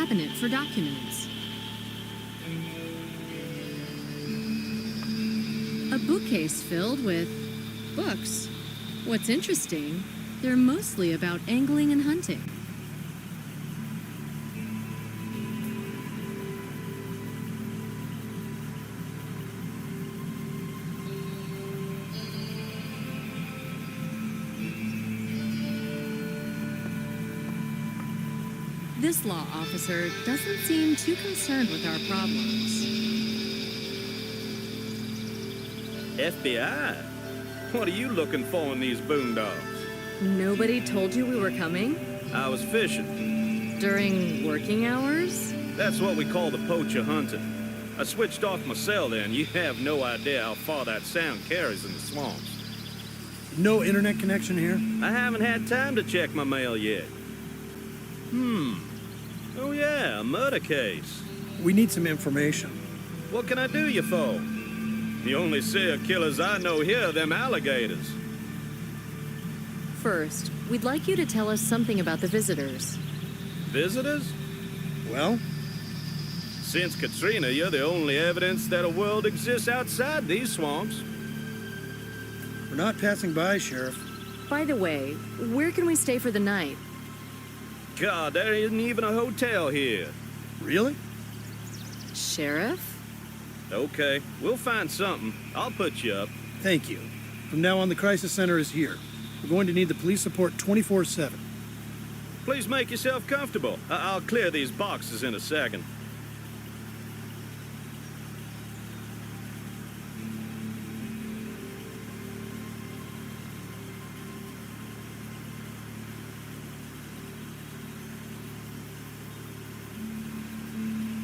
cabinet for documents. A bookcase filled with books. What's interesting, they're mostly about angling and hunting. This law officer doesn't seem too concerned with our problems. FBI? What are you looking for in these boondocks? Nobody told you we were coming? I was fishing. During working hours? That's what we call the poacher hunting. I switched off my cell there, and you have no idea how far that sound carries in the swamps. No internet connection here? I haven't had time to check my mail yet. Oh yeah, a murder case. We need some information. What can I do you for? The only serial killers I know here are them alligators. First, we'd like you to tell us something about the visitors. Visitors? Well? Since Katrina, you're the only evidence that a world exists outside these swamps. We're not passing by, Sheriff. By the way, where can we stay for the night? God, there isn't even a hotel here. Really? Sheriff? Okay, we'll find something. I'll put you up. Thank you. From now on, the crisis center is here. We're going to need the police support 24/7. Please make yourself comfortable. I'll clear these boxes in a second.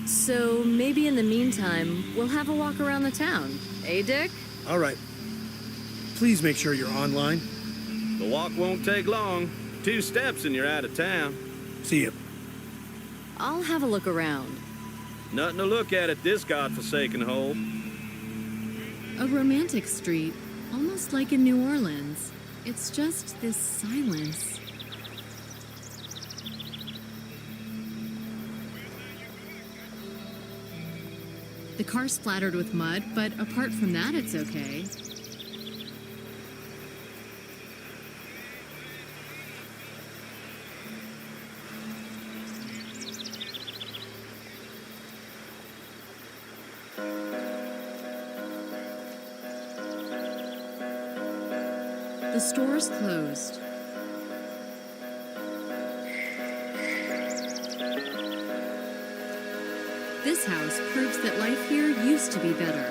So maybe in the meantime, we'll have a walk around the town. Eh, Dick? All right. Please make sure you're online. The walk won't take long. 2 steps and you're out of town. See you. I'll have a look around. Nothing to look at this godforsaken hole. A romantic street, almost like in New Orleans. It's just this silence. The car's splattered with mud, but apart from that, it's okay. The store's closed. This house proves that life here used to be better.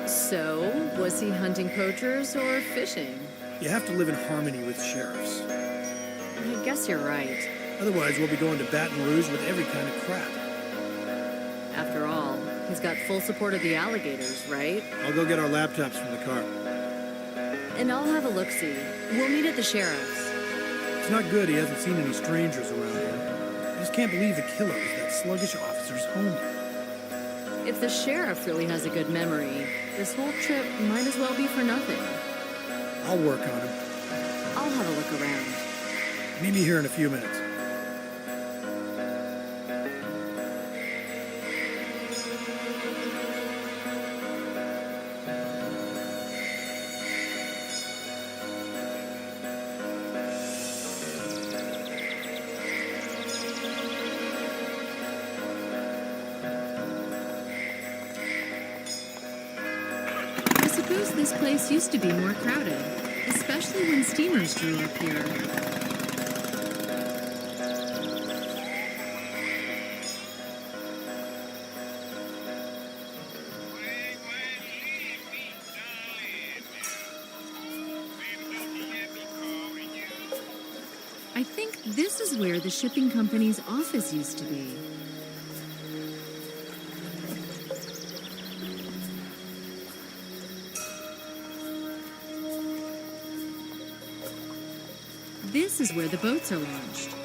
So, was he hunting poachers or fishing? You have to live in harmony with sheriffs. I guess you're right. Otherwise, we'll be going to Baton Rouge with every kind of crap. After all, he's got full support of the alligators, right? I'll go get our laptops from the car. And I'll have a look-see. We'll meet at the sheriff's. It's not good he hasn't seen any strangers around here. I just can't believe the killer was that sluggish officer's home. If the sheriff really has a good memory, this whole trip might as well be for nothing. I'll work on him. I'll have a look around. Meet me here in a few minutes. I suppose this place used to be more crowded, especially when steamers drew up here. I think this is where the shipping company's office used to be. This is where the boats are launched.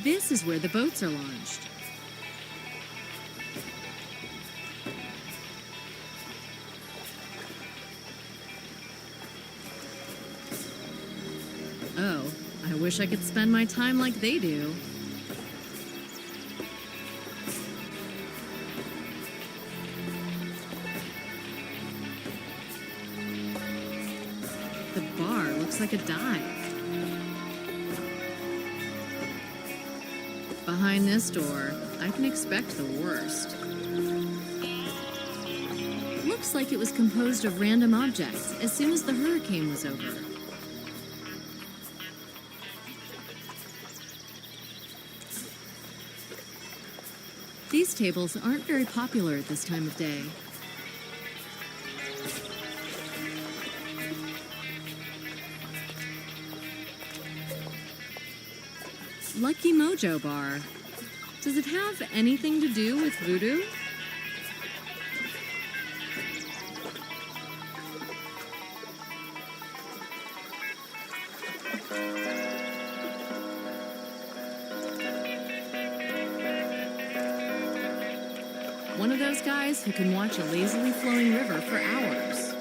This is where the boats are launched. Oh, I wish I could spend my time like they do. The bar looks like a dive. Behind this door, I can expect the worst. Looks like it was composed of random objects as soon as the hurricane was over. These tables aren't very popular at this time of day. Lucky Mojo Bar. Does it have anything to do with voodoo? One of those guys who can watch a lazily flowing river for hours.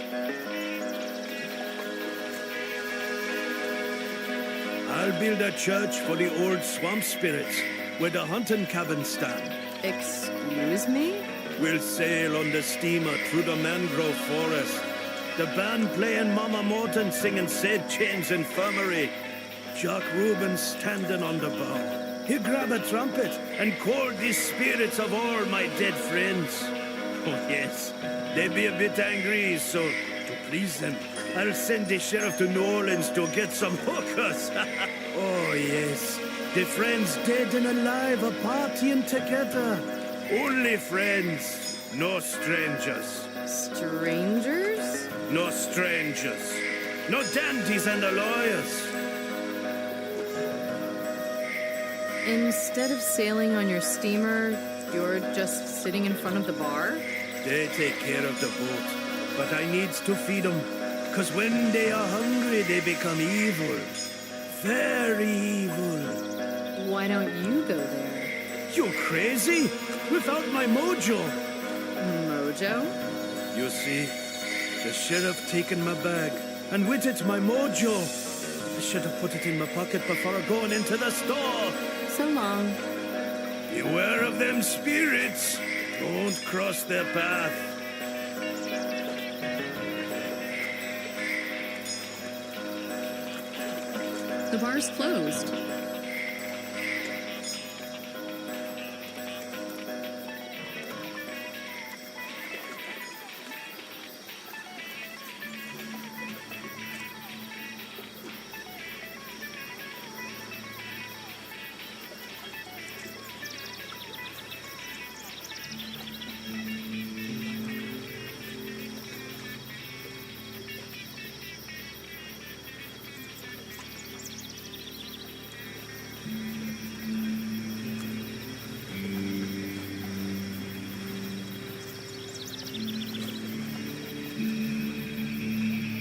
I'll build a church for the old swamp spirits, where the hunting cabins stand. Excuse me? We'll sail on the steamer through the mangrove forest. The band playing Mama Morton singing Sid Chain's Infirmary. Jock Rubens standing on the bow. He'll grab a trumpet and call the spirits of all my dead friends. Oh yes, they'd be a bit angry, so to please them, I'll send the sheriff to New Orleans to get some hookers. Oh yes, the friends dead and alive are partying together. Only friends, no strangers. Strangers? No strangers. No dandies and the lawyers. Instead of sailing on your steamer, you're just sitting in front of the bar? They take care of the boat, but I needs to feed them. 'Cause when they are hungry, they become evil. Very evil. Why don't you go there? You crazy? Without my mojo. Mojo? You see, the sheriff taken my bag, and with it my mojo. I should have put it in my pocket before going into the store. So long. Beware of them spirits. Don't cross their path. The bar's closed.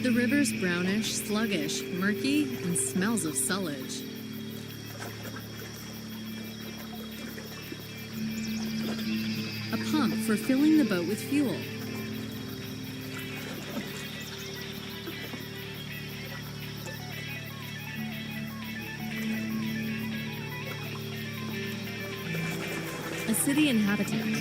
The river's brownish, sluggish, murky, and smells of sullage. A pump for filling the boat with fuel. A city inhabitant.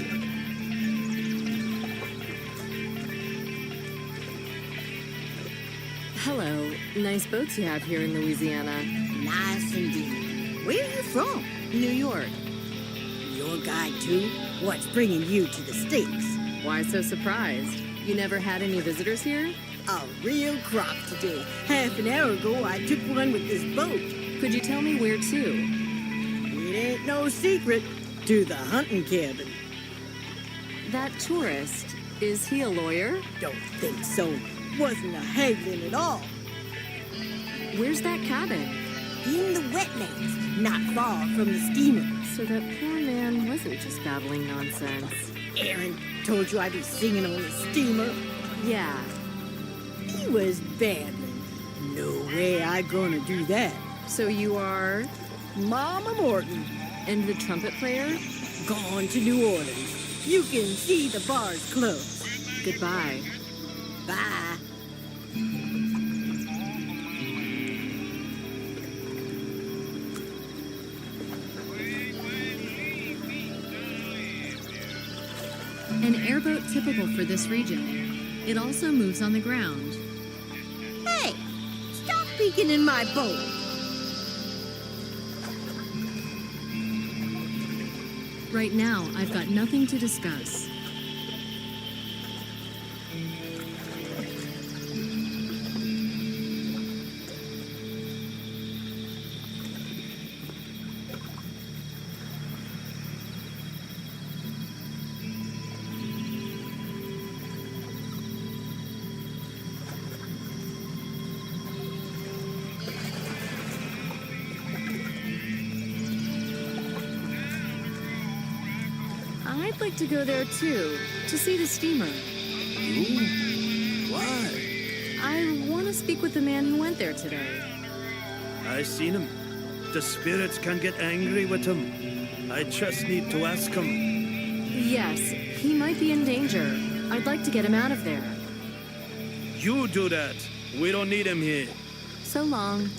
Hello. Nice boats you have here in Louisiana. Nice indeed. Where are you from? New York. Your guy, too? What's bringing you to the States? Why so surprised? You never had any visitors here? A real crop today. Half an hour ago, I took one with this boat. Could you tell me where to? It ain't no secret. To the hunting cabin. That tourist, is he a lawyer? Don't think so. Wasn't a haggling at all. Where's that cabin? In the wetlands, not far from the steamer. So that poor man wasn't just babbling nonsense. Aaron told you I'd be singing on the steamer. Yeah. He was babbling. No way I gonna do that. So you are? Mama Morton, And the trumpet player? gone to New Orleans. You can see the bar's closed. Goodbye. Bye. An airboat typical for this region. It also moves on the ground. Hey, stop peeking in my boat. Right now, I've got nothing to discuss. I'd like to go there too, to see the steamer. Ooh, why? I want to speak with the man who went there today. I seen him. The spirits can get angry with him. I just need to ask him. Yes, he might be in danger. I'd like to get him out of there. You do that. We don't need him here. So long.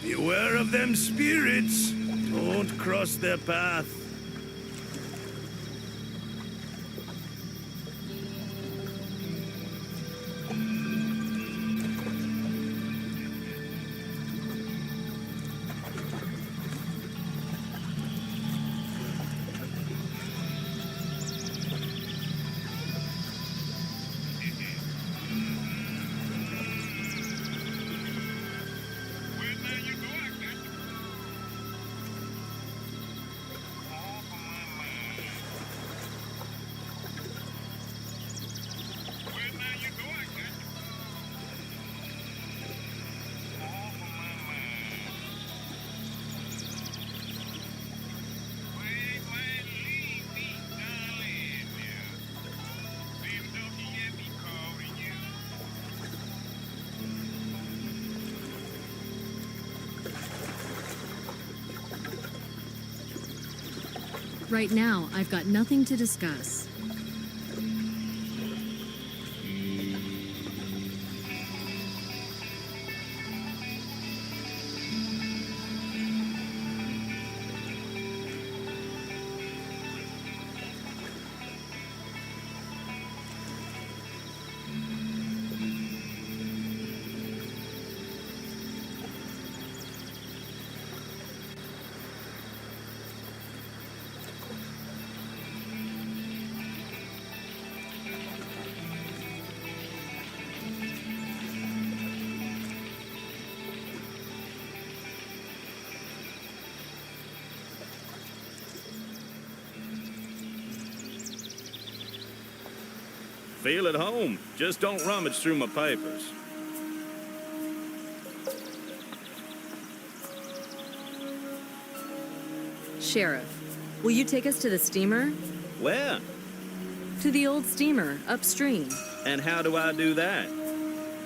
Beware of them spirits. Don't cross their path. Right now, I've got nothing to discuss. Feel at home. Just don't rummage through my papers. Sheriff, will you take us to the steamer? Where? To the old steamer, upstream. And how do I do that?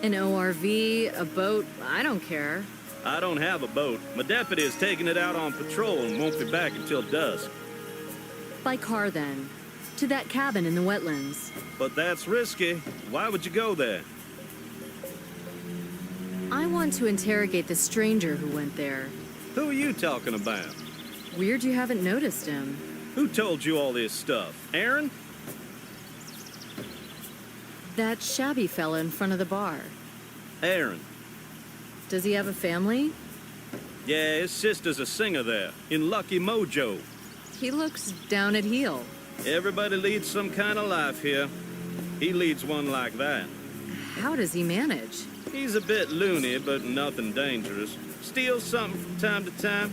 An ORV, a boat, I don't care. I don't have a boat. My deputy is taking it out on patrol and won't be back until dusk. By car, then. To that cabin in the wetlands. But that's risky. Why would you go there? I want to interrogate the stranger who went there. Who are you talking about? Weird you haven't noticed him. Who told you all this stuff? Aaron? That shabby fella in front of the bar. Aaron. Does he have a family? Yeah, his sister's a singer there, in Lucky Mojo. He looks down at heel. Everybody leads some kind of life here. He leads one like that. How does he manage? He's a bit loony, but nothing dangerous. Steals something from time to time.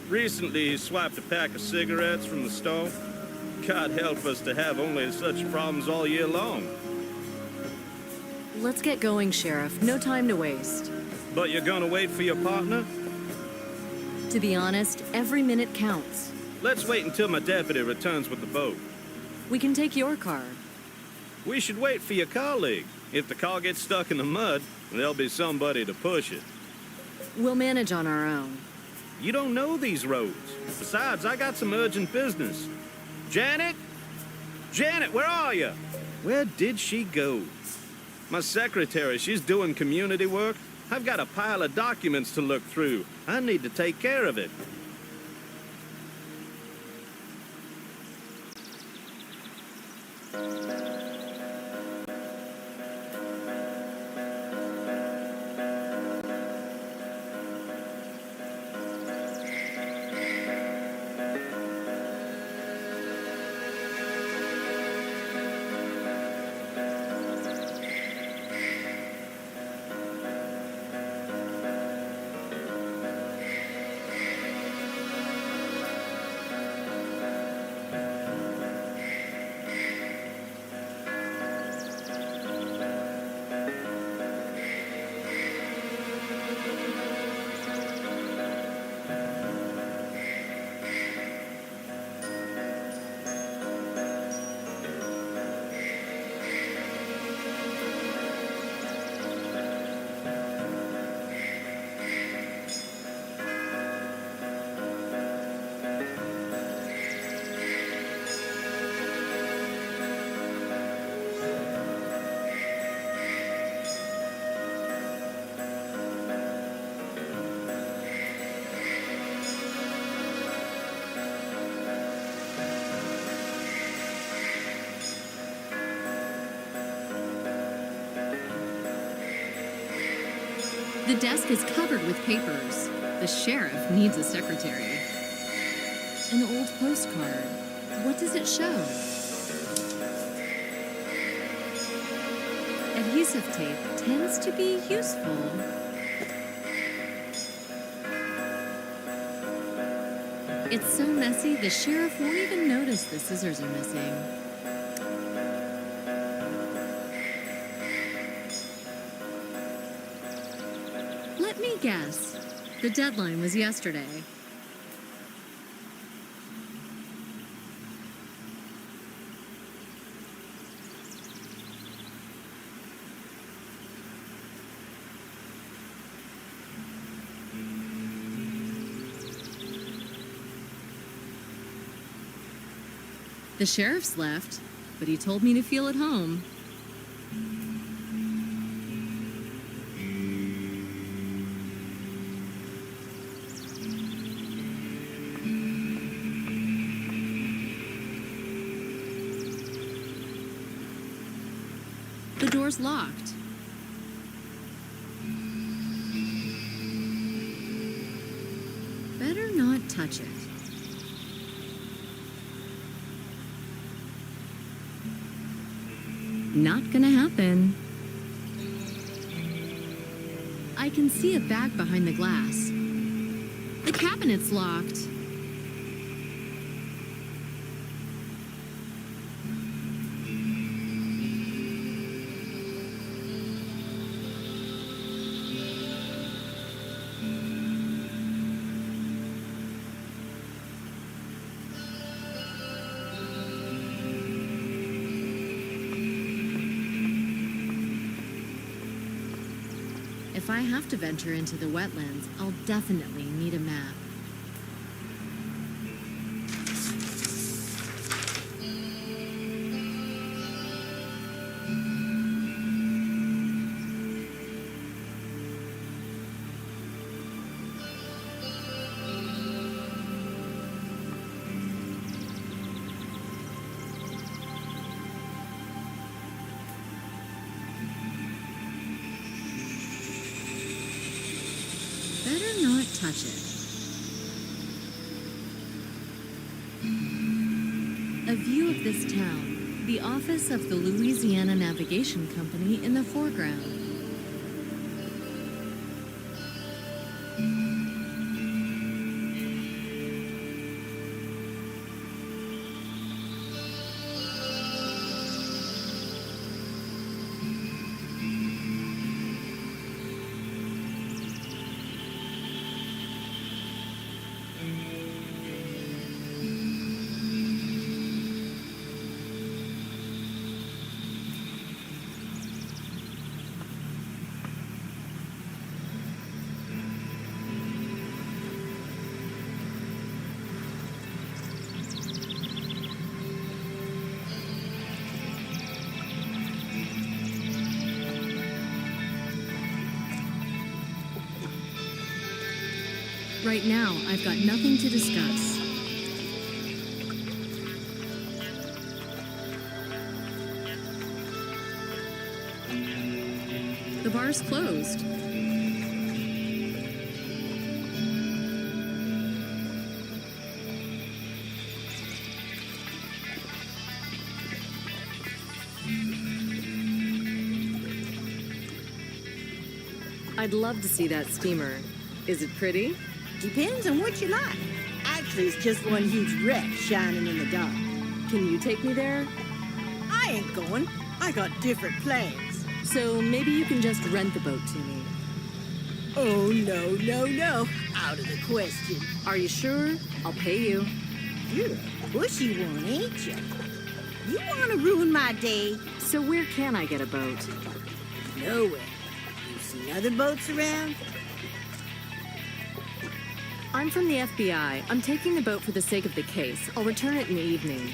Recently, he swiped a pack of cigarettes from the stove. God help us to have only such problems all year long. Let's get going, Sheriff. No time to waste. But you're gonna wait for your partner? To be honest, every minute counts. Let's wait until my deputy returns with the boat. We can take your car. We should wait for your colleague. If the car gets stuck in the mud, there'll be somebody to push it. We'll manage on our own. You don't know these roads. Besides, I got some urgent business. Janet? Janet, where are you? Where did she go? My secretary, she's doing community work. I've got a pile of documents to look through. I need to take care of it. The desk is covered with papers. The sheriff needs a secretary. An old postcard. What does it show? Adhesive tape tends to be useful. It's so messy, the sheriff won't even notice the scissors are missing. Let me guess. The deadline was yesterday. The sheriff's left, but he told me to feel at home. The door's locked. Better not touch it. Not gonna happen. I can see a bag behind the glass. The cabinet's locked. If I have to venture into the wetlands, I'll definitely need a map. Better not touch it. A view of this town, the office of the Louisiana Navigation Company in the foreground. Right now, I've got nothing to discuss. The bar's closed. I'd love to see that steamer. Is it pretty? Depends on what you like. Actually, it's just one huge wreck shining in the dark. Can you take me there? I ain't going. I got different plans. So maybe you can just rent the boat to me. Oh, no. Out of the question. Are you sure? I'll pay you. You're a bushy one, ain't you? You want to ruin my day? So where can I get a boat? Nowhere. You see other boats around? I'm from the FBI. I'm taking the boat for the sake of the case. I'll return it in the evening.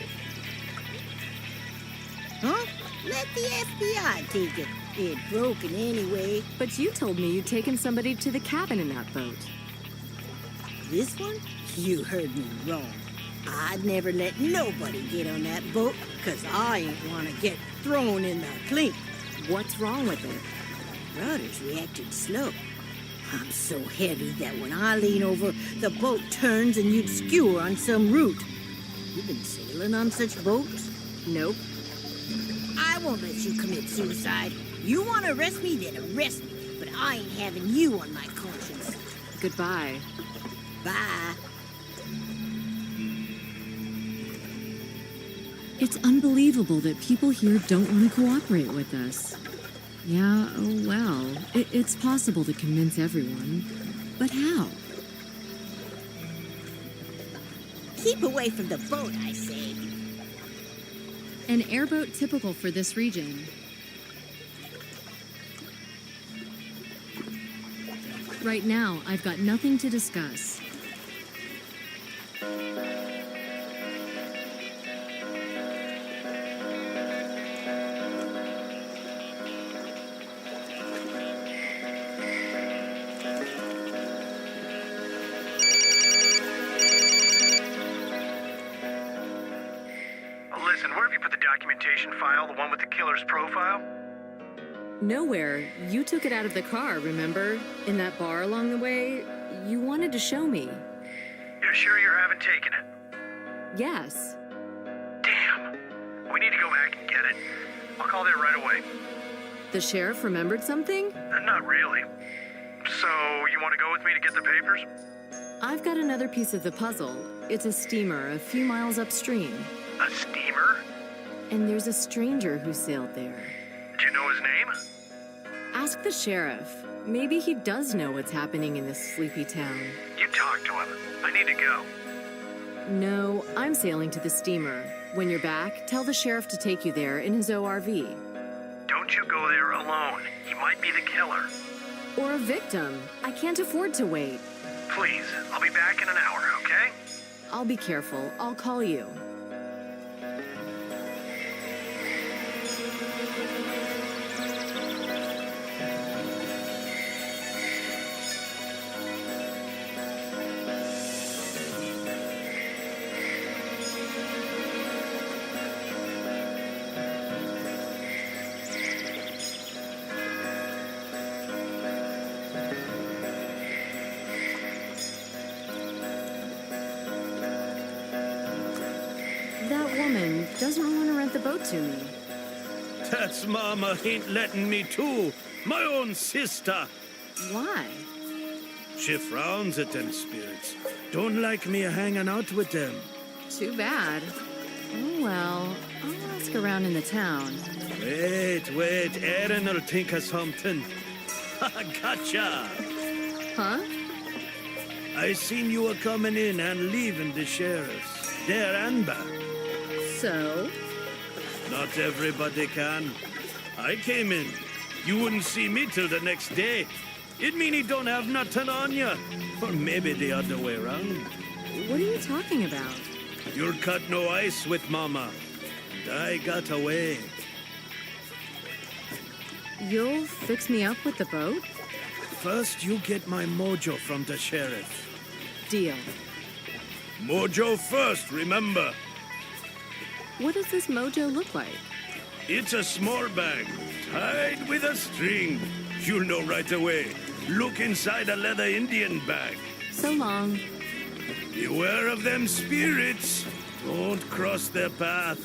Huh? Let the FBI take it. It's broken anyway. But you told me you'd taken somebody to the cabin in that boat. This one? You heard me wrong. I'd never let nobody get on that boat, 'cause I ain't want to get thrown in the clink. What's wrong with it? Rudder's reacted slow. I'm so heavy that when I lean over, the boat turns and you'd skewer on some route. You been sailing on such boats? Nope. I won't let you commit suicide. You want to arrest me, then arrest me. But I ain't having you on my conscience. Goodbye. Bye. It's unbelievable that people here don't want to cooperate with us. Yeah, oh well. It's possible to convince everyone. But how? Keep away from the boat, I say. An airboat typical for this region. Right now, I've got nothing to discuss. Listen, where have you put the documentation file, the one with the killer's profile? Nowhere. You took it out of the car, remember? In that bar along the way? You wanted to show me. You're sure you haven't taken it? Yes. Damn. We need to go back and get it. I'll call there right away. The sheriff remembered something? Not really. So, you want to go with me to get the papers? I've got another piece of the puzzle. It's a steamer a few miles upstream. A steamer? And there's a stranger who sailed there. Do you know his name? Ask the sheriff. Maybe he does know what's happening in this sleepy town. You talk to him. I need to go. No, I'm sailing to the steamer. When you're back, tell the sheriff to take you there in his ORV. Don't you go there alone. He might be the killer. Or a victim. I can't afford to wait. Please, I'll be back in an hour, okay? I'll be careful. I'll call you. That woman doesn't want to rent the boat to me. That's Mama ain't letting me too. My own sister. Why? She frowns at them spirits. Don't like me hanging out with them. Too bad. Oh well, I'll ask around in the town. Wait, Erin'll think of something. Gotcha. Huh? I seen you were coming in and leaving the sheriff's. There and back. So? Not everybody can. I came in. You wouldn't see me till the next day. It mean he don't have nothing on you. Or maybe the other way around. What are you talking about? You'll cut no ice with Mama. And I got away. You'll fix me up with the boat? First, you get my mojo from the sheriff. Deal. Mojo first, remember. What does this mojo look like? It's a small bag, tied with a string. You'll know right away. Look inside a leather Indian bag. So long. Beware of them spirits. Don't cross their path.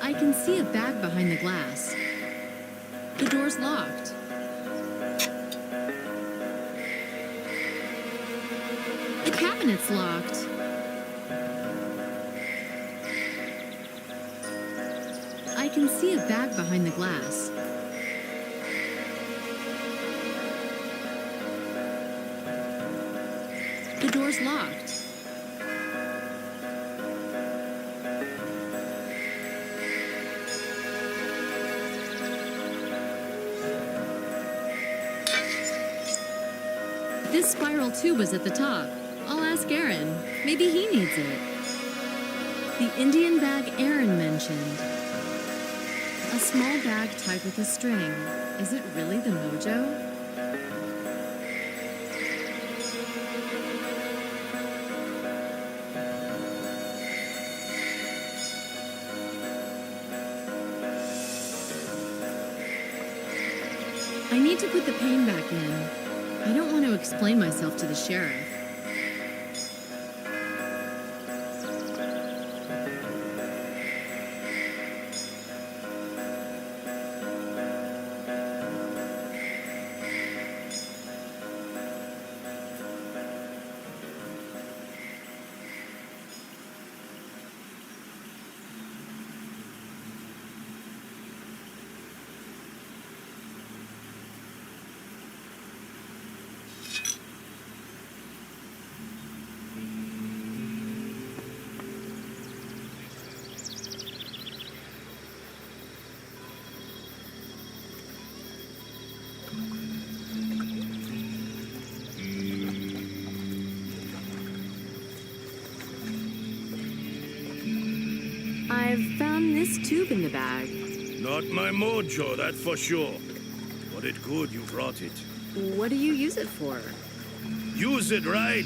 I can see a bag behind the glass. The door's locked. The cabinet's locked. I can see a bag behind the glass. The door's locked. This spiral tube was at the top. I'll ask Aaron. Maybe he needs it. The Indian bag Aaron mentioned. A small bag tied with a string. Is it really the mojo? I need to put the pain back in. I don't want to explain myself to the sheriff. I've found this tube in the bag. Not my mojo, that's for sure. But it's good you brought it. What do you use it for? Use it right.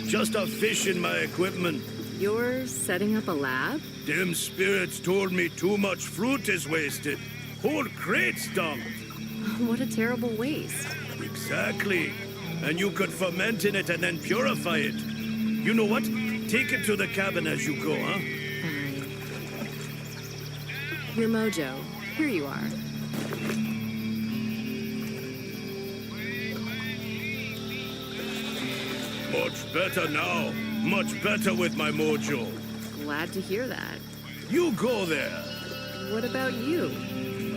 Just a fish in my equipment. You're setting up a lab? Them spirits told me too much fruit is wasted. Whole crates dumped. What a terrible waste. Exactly. And you could ferment in it and then purify it. You know what? Take it to the cabin as you go, huh? Fine. Your mojo. Here you are. Much better now. Much better with my mojo. Glad to hear that. You go there. What about you?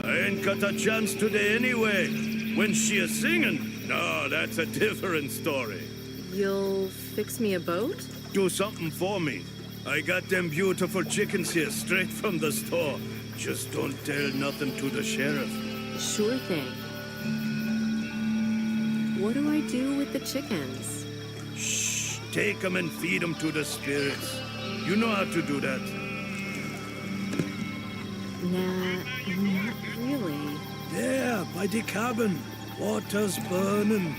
I ain't got a chance today anyway. When she is singing, no, that's a different story. You'll fix me a boat? Do something for me. I got them beautiful chickens here straight from the store. Just don't tell nothing to the sheriff. Sure thing. What do I do with the chickens? Shh, take them and feed them to the spirits. You know how to do that. Nah, not really. There, by the cabin. Water's burning.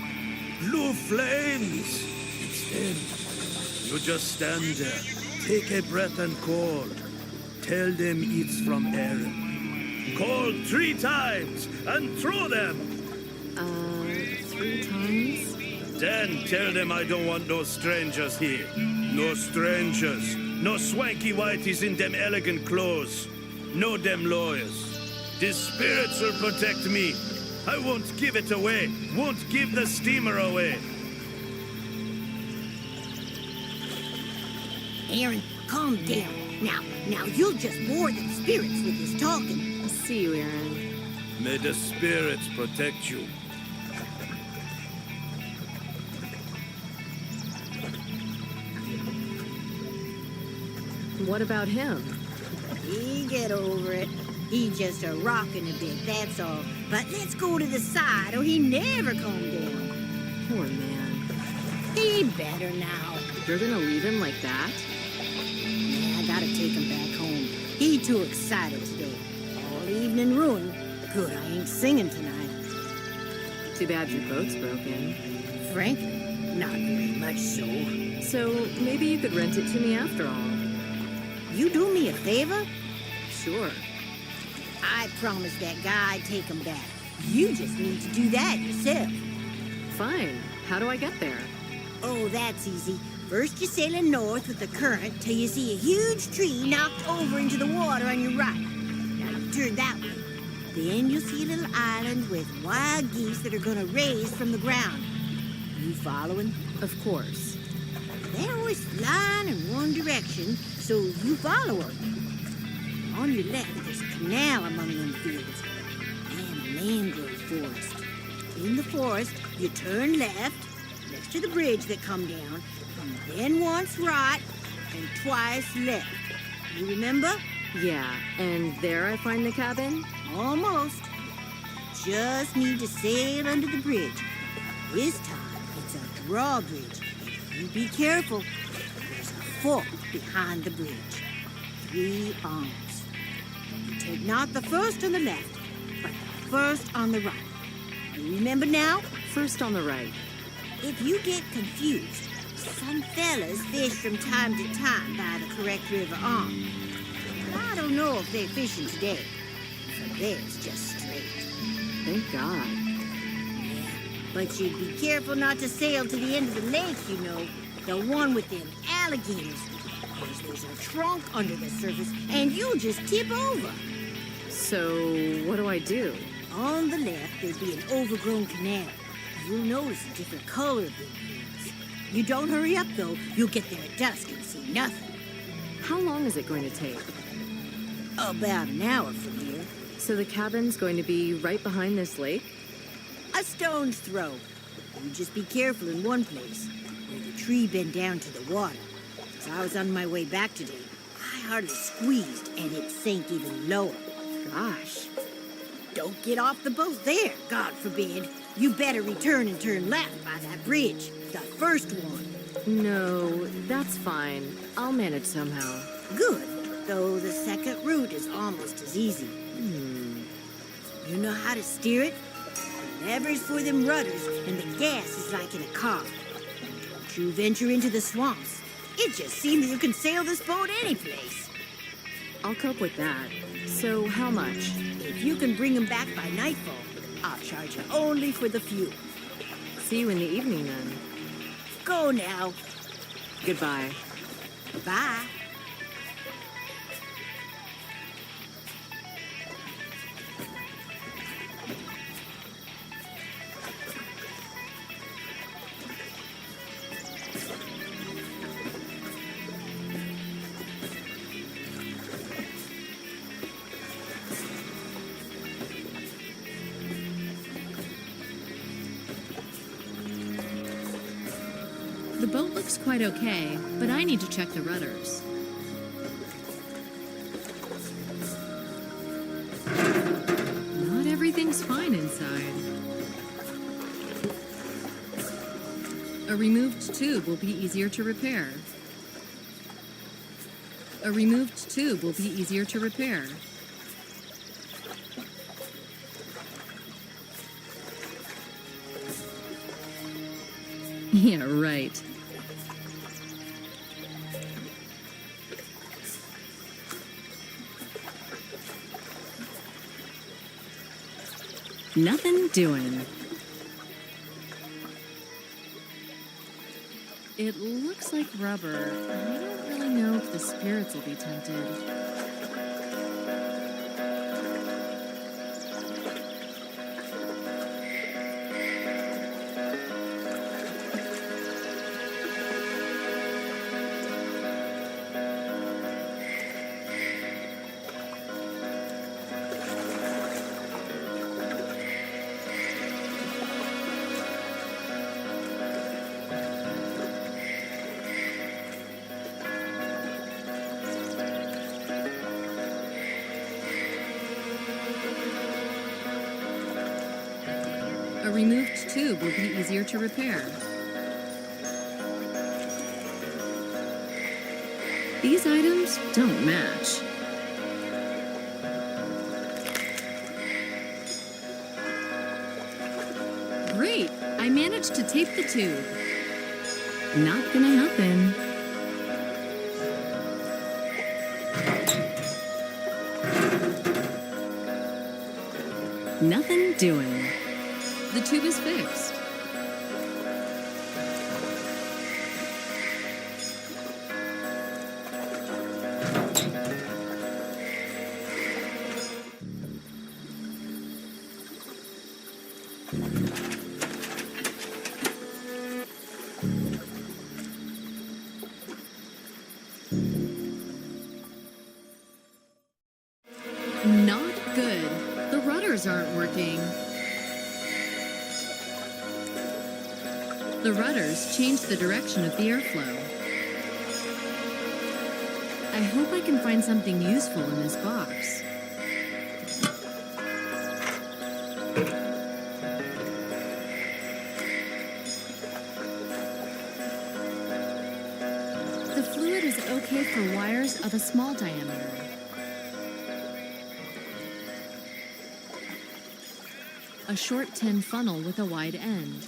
Blue flames. It's Then you just stand there, take a breath and call. Tell them it's from Aaron. Call 3 times and throw them. 3 times? Then tell them I don't want no strangers here. No strangers. No swanky whiteys in them elegant clothes. No them lawyers. The spirits will protect me. I won't give it away. Won't give the steamer away. Aaron, calm down. Now you'll just bore the spirits with this talking. See you, Aaron. May the spirits protect you. What about him? He get over it. He just a rockin' a bit, that's all. But let's go to the side or he never calm down. Poor man. He better now. You're gonna leave him like that? Yeah, I gotta take him back home. He too excited today. All evening ruined. Good, I ain't singing tonight. Too bad your boat's broken. Frankly, not very much so. So maybe you could rent it to me after all. You do me a favor? Sure. I promised that guy I'd take him back. You just need to do that yourself. Fine. How do I get there? Oh, that's easy. First, you're sailing north with the current till you see a huge tree knocked over into the water on your right. Now you turn that way. Then you'll see a little island with wild geese that are gonna raise from the ground. You following? Of course. They're always flying in one direction, so you follow them. On your left, there's a canal among them fields, and a mangrove forest. In the forest, you turn left, next to the bridge that come down, and then once right, and twice left. You remember? Yeah, and there I find the cabin? Almost. Just need to sail under the bridge. This time, it's a drawbridge. You be careful. There's a fork behind the bridge. 3 arms. You take not the first on the left, but the first on the right. You remember now? First on the right. If you get confused, some fellas fish from time to time by the correct river arm. But I don't know if they're fishing today. So there's just straight. Thank God. Yeah, but you'd be careful not to sail to the end of the lake, you know. The one with them alligators. Because there's a trunk under the surface, and you'll just tip over. So, what do I do? On the left, there'd be an overgrown canal. You'll notice a different color of the leaves. You don't hurry up, though. You'll get there at dusk and see nothing. How long is it going to take? About an hour from here. So the cabin's going to be right behind this lake? A stone's throw. You just be careful in one place, where the tree bent down to the water. As I was on my way back today, I hardly squeezed, and it sank even lower. Gosh. Don't get off the boat there, God forbid. You better return and turn left by that bridge, the first one. No, that's fine. I'll manage somehow. Good, though the second route is almost as easy. You know how to steer it? The lever's for them rudders, and the gas is like in a car. Don't you venture into the swamps. It just seems you can sail this boat any place. I'll cope with that. So, how much? If you can bring them back by nightfall, I'll charge you only for the fuel. See you in the evening then. Go now. Goodbye. Bye. The boat looks quite okay, but I need to check the rudders. Not everything's fine inside. A removed tube will be easier to repair. A removed tube will be easier to repair. Yeah, right. Nothing doing. It looks like rubber. I don't really know if the spirits will be tempted. A removed tube will be easier to repair. These items don't match. Great! I managed to tape the tube. Not gonna happen. Nothing doing. The tube is fixed. Not good. The rudders aren't working. The rudders change the direction of the airflow. I hope I can find something useful in this box. The fluid is okay for wires of a small diameter. A short tin funnel with a wide end.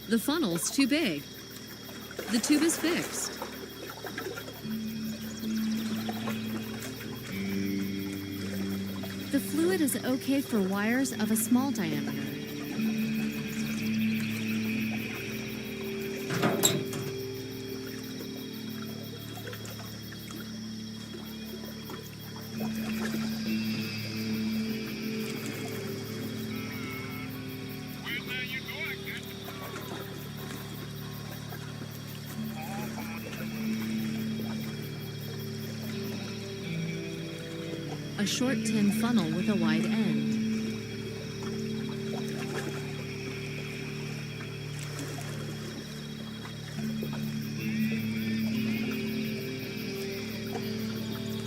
The funnel's too big. The tube is fixed. The fluid is okay for wires of a small diameter. A short tin funnel with a wide end.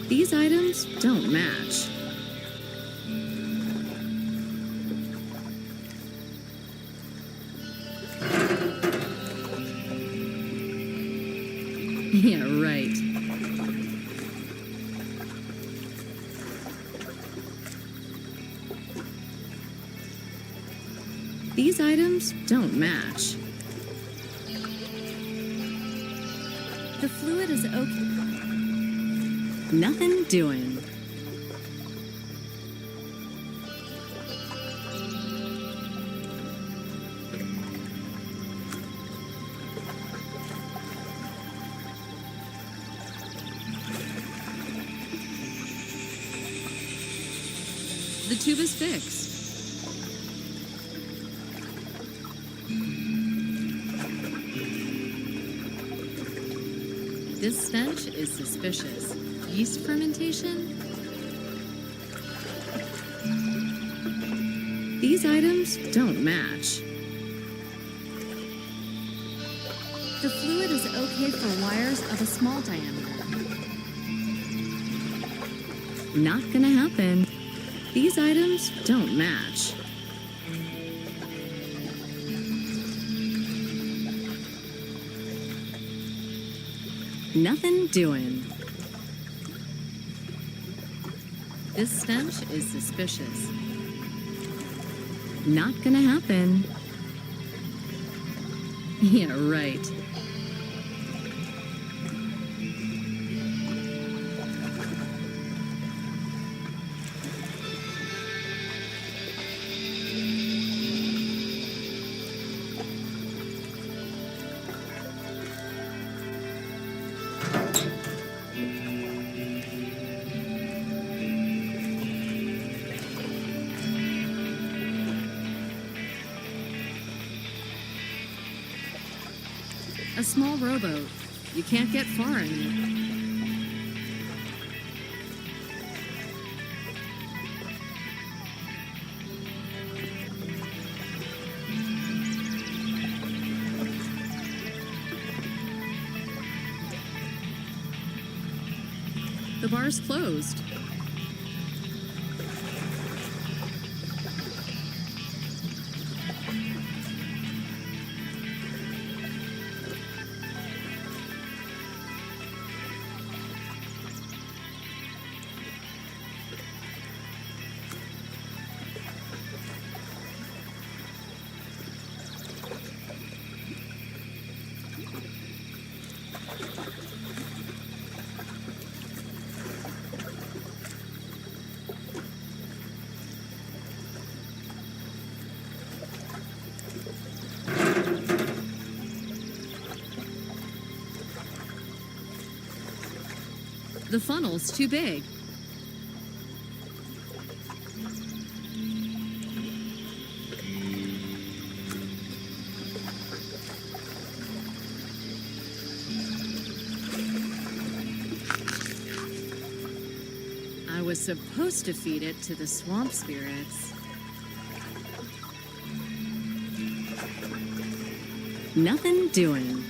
These items don't match. Yeah, right. These items don't match. The fluid is okay. Nothing doing. The tube is fixed. This stench is suspicious. Yeast fermentation? These items don't match. The fluid is okay for wires of a small diameter. Not gonna happen. These items don't match. Nothing doing. This stench is suspicious. Not gonna happen. Yeah, right. A small rowboat. You can't get far in it. The bar's closed. The funnel's too big. I was supposed to feed it to the swamp spirits. Nothing doing.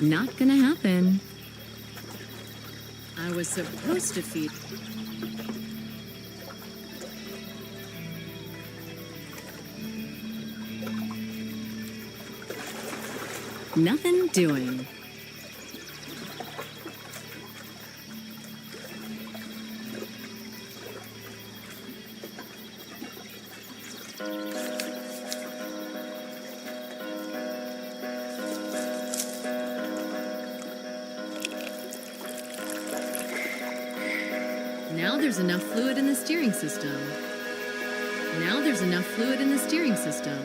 Not gonna happen. I was supposed to feed. Nothing doing. Now there's enough fluid in the steering system. Now there's enough fluid in the steering system.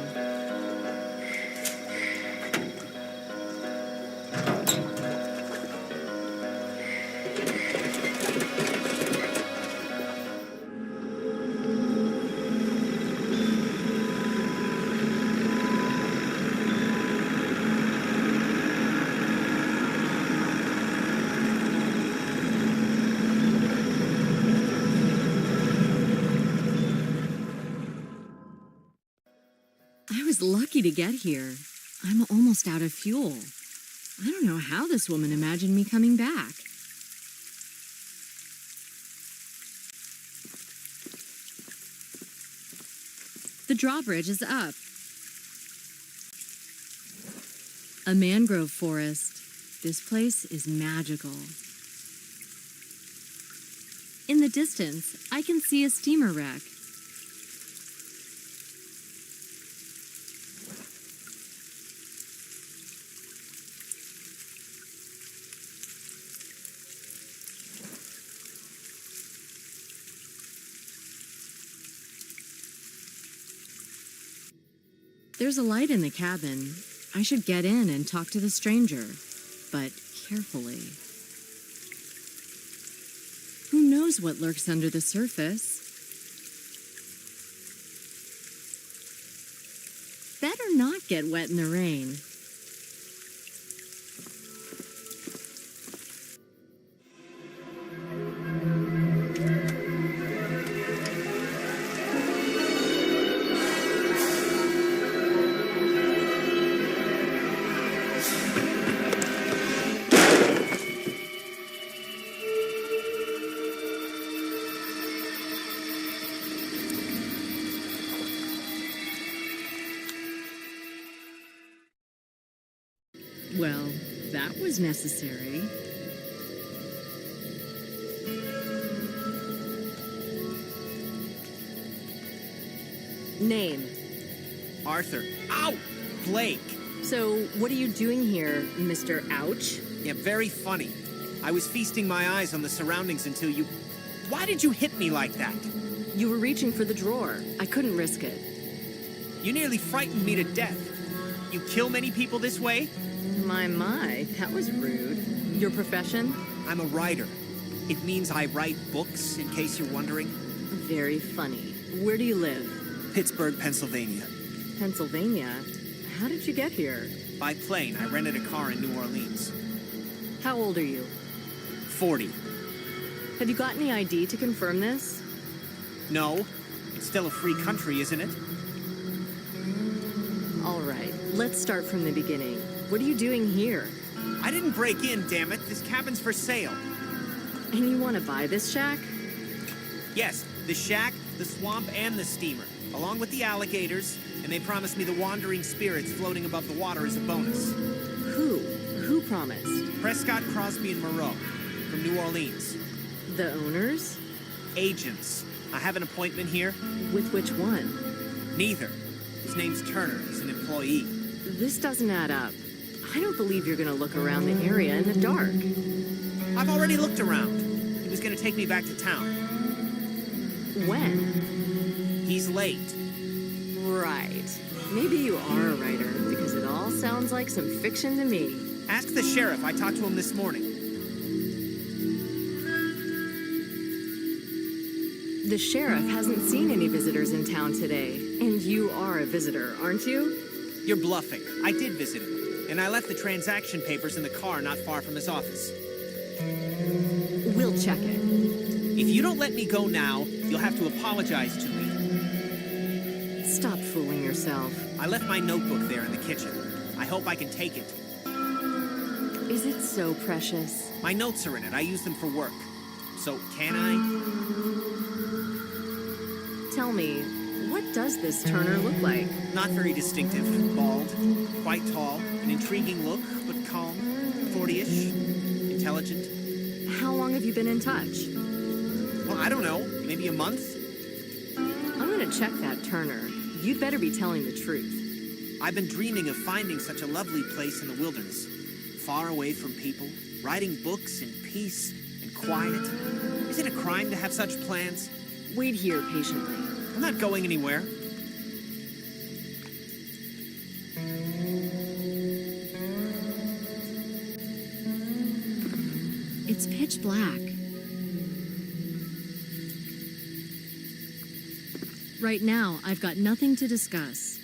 I was lucky to get here. I'm almost out of fuel. I don't know how this woman imagined me coming back. The drawbridge is up. A mangrove forest. This place is magical. In the distance, I can see a steamer wreck. There's a light in the cabin. I should get in and talk to the stranger, but carefully. Who knows what lurks under the surface? Better not get wet in the rain. Well, that was necessary. Name. Arthur. Ow! Blake. So, what are you doing here, Mr. Ouch? Yeah, very funny. I was feasting my eyes on the surroundings until you... Why did you hit me like that? You were reaching for the drawer. I couldn't risk it. You nearly frightened me to death. You kill many people this way? My, that was rude. Your profession? I'm a writer. It means I write books, in case you're wondering. Very funny. Where do you live? Pittsburgh, Pennsylvania. Pennsylvania? How did you get here? By plane, I rented a car in New Orleans. How old are you? 40. Have you got any ID to confirm this? No. It's still a free country, isn't it? All right, let's start from the beginning. What are you doing here? I didn't break in, damn it. This cabin's for sale. And you want to buy this shack? Yes, the shack, the swamp, and the steamer, along with the alligators, and they promised me the wandering spirits floating above the water as a bonus. Who? Who promised? Prescott, Crosby, and Moreau, from New Orleans. The owners? Agents. I have an appointment here. With which one? Neither. His name's Turner. He's an employee. This doesn't add up. I don't believe you're gonna look around the area in the dark. I've already looked around. He was gonna take me back to town. When? He's late. Right. Maybe you are a writer, because it all sounds like some fiction to me. Ask the sheriff. I talked to him this morning. The sheriff hasn't seen any visitors in town today. And you are a visitor, aren't you? You're bluffing. I did visit him, and I left the transaction papers in the car not far from his office. We'll check it. If you don't let me go now, you'll have to apologize to me. Stop fooling yourself. I left my notebook there in the kitchen. I hope I can take it. Is it so precious? My notes are in it. I use them for work. So, can I? Tell me, what does this Turner look like? Not very distinctive. Bald. Quite tall. An intriguing look, but calm. 40-ish. Intelligent. How long have you been in touch? Well, I don't know. Maybe a month? I'm gonna check that Turner. You'd better be telling the truth. I've been dreaming of finding such a lovely place in the wilderness. Far away from people. Writing books in peace and quiet. Is it a crime to have such plans? Wait here patiently. I'm not going anywhere. It's pitch black. Right now, I've got nothing to discuss.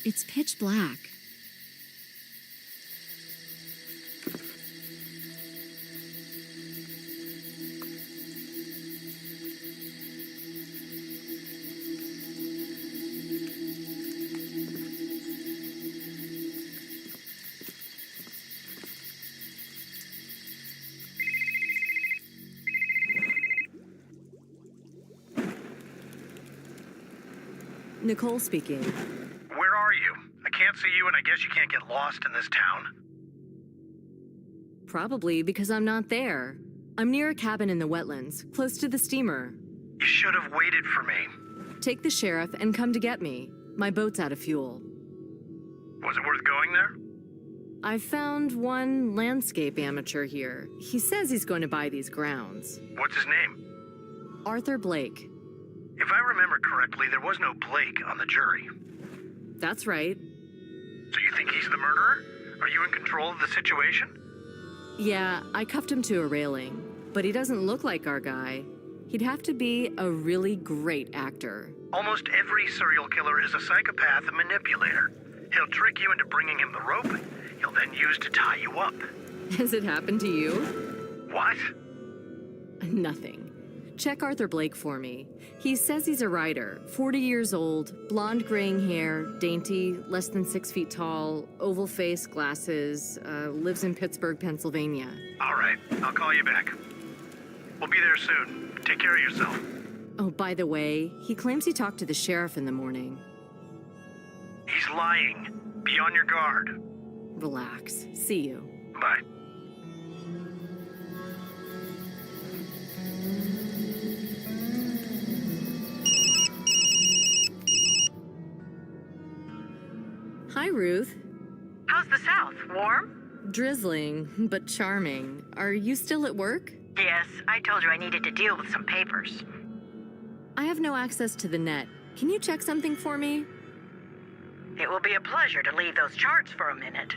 It's pitch black. Nicole speaking. Where are you? I can't see you, and I guess you can't get lost in this town. Probably because I'm not there. I'm near a cabin in the wetlands, close to the steamer. You should have waited for me. Take the sheriff and come to get me. My boat's out of fuel. Was it worth going there? I found one landscape amateur here. He says he's going to buy these grounds. What's his name? Arthur Blake. If I remember correctly, there was no Blake on the jury. That's right. So you think he's the murderer? Are you in control of the situation? Yeah, I cuffed him to a railing, but he doesn't look like our guy. He'd have to be a really great actor. Almost every serial killer is a psychopath and manipulator. He'll trick you into bringing him the rope he'll then use to tie you up. Has it happened to you? What? Nothing. Check Arthur Blake for me. He says he's a writer, 40 years old, blonde graying hair, dainty, less than 6 feet tall, oval face, glasses, lives in Pittsburgh, Pennsylvania. All right, I'll call you back. We'll be there soon. Take care of yourself. Oh, by the way, he claims he talked to the sheriff in the morning. He's lying. Be on your guard. Relax. See you. Bye. Ruth. How's the South? Warm? Drizzling, but charming. Are you still at work? Yes, I told you I needed to deal with some papers. I have no access to the net. Can you check something for me? It will be a pleasure to leave those charts for a minute.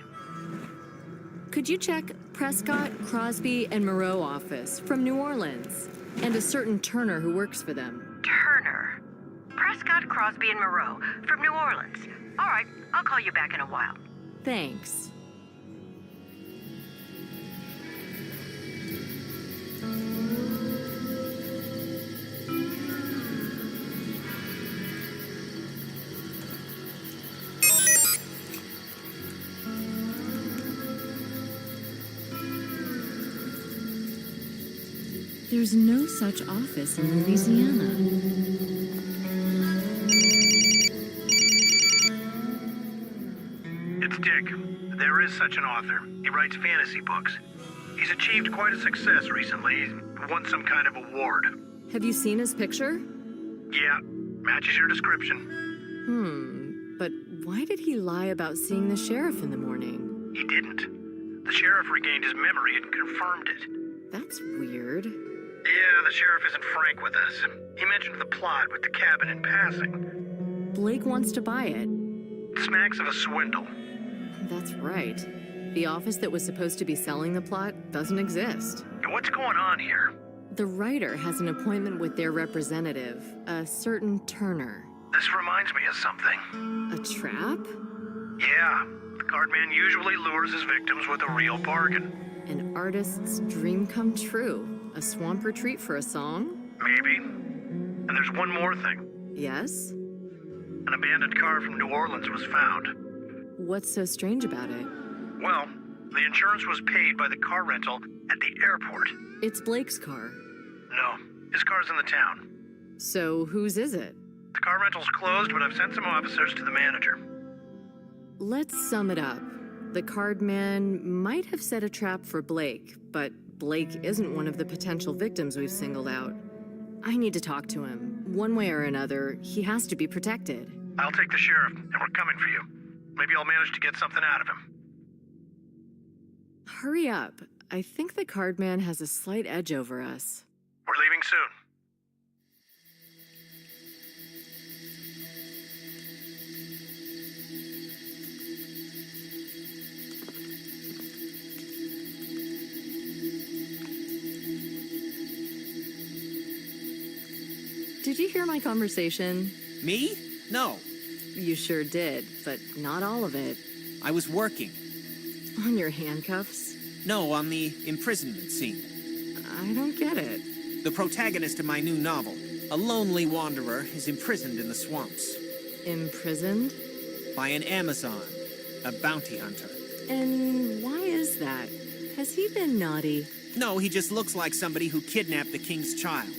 Could you check Prescott, Crosby, and Moreau office from New Orleans? And a certain Turner who works for them. Turner. Prescott, Crosby, and Moreau from New Orleans. All right, I'll call you back in a while. Thanks. There's no such office in Louisiana. It's Dick. There is such an author. He writes fantasy books. He's achieved quite a success recently. He's won some kind of award. Have you seen his picture? Yeah, matches your description. But why did he lie about seeing the sheriff in the morning? He didn't. The sheriff regained his memory and confirmed it. That's weird. Yeah, the sheriff isn't frank with us. He mentioned the plot with the cabin in passing. Blake wants to buy it. Smacks of a swindle. That's right. The office that was supposed to be selling the plot doesn't exist. What's going on here? The writer has an appointment with their representative, a certain Turner. This reminds me of something. A trap? Yeah, the card man usually lures his victims with a real bargain. An artist's dream come true. A swamp retreat for a song? Maybe. And there's one more thing. Yes? An abandoned car from New Orleans was found. What's so strange about it? Well, the insurance was paid by the car rental at the airport. It's Blake's car. No, his car's in the town. So whose is it? The car rental's closed, but I've sent some officers to the manager. Let's sum it up. The card man might have set a trap for Blake, but Blake isn't one of the potential victims we've singled out. I need to talk to him. One way or another, he has to be protected. I'll take the sheriff, and we're coming for you. Maybe I'll manage to get something out of him. Hurry up. I think the card man has a slight edge over us. We're leaving soon. Did you hear my conversation? Me? No. You sure did, but not all of it. I was working. On your handcuffs? No, on the imprisonment scene. I don't get it. The protagonist of my new novel, a lonely wanderer, is imprisoned in the swamps. Imprisoned? By an Amazon, a bounty hunter. And why is that? Has he been naughty? No, he just looks like somebody who kidnapped the king's child.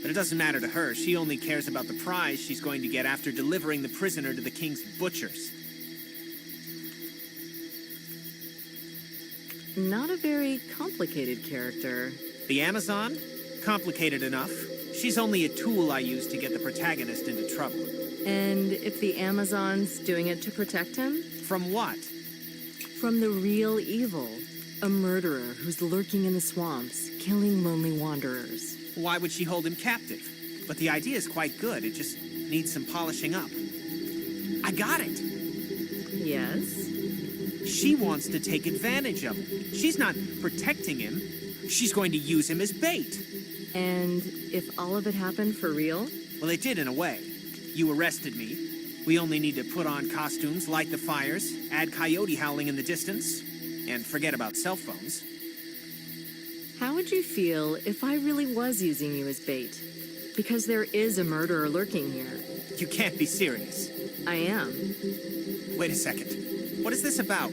But it doesn't matter to her. She only cares about the prize she's going to get after delivering the prisoner to the king's butchers. Not a very complicated character. The Amazon? Complicated enough. She's only a tool I use to get the protagonist into trouble. And if the Amazon's doing it to protect him? From what? From the real evil. A murderer who's lurking in the swamps, killing lonely wanderers. Why would she hold him captive? But the idea is quite good. It just needs some polishing up. I got it! Yes? She wants to take advantage of him. She's not protecting him. She's going to use him as bait. And if all of it happened for real? Well, it did in a way. You arrested me. We only need to put on costumes, light the fires, add coyote howling in the distance, and forget about cell phones. How would you feel if I really was using you as bait? Because there is a murderer lurking here. You can't be serious. I am. Wait a second. What is this about?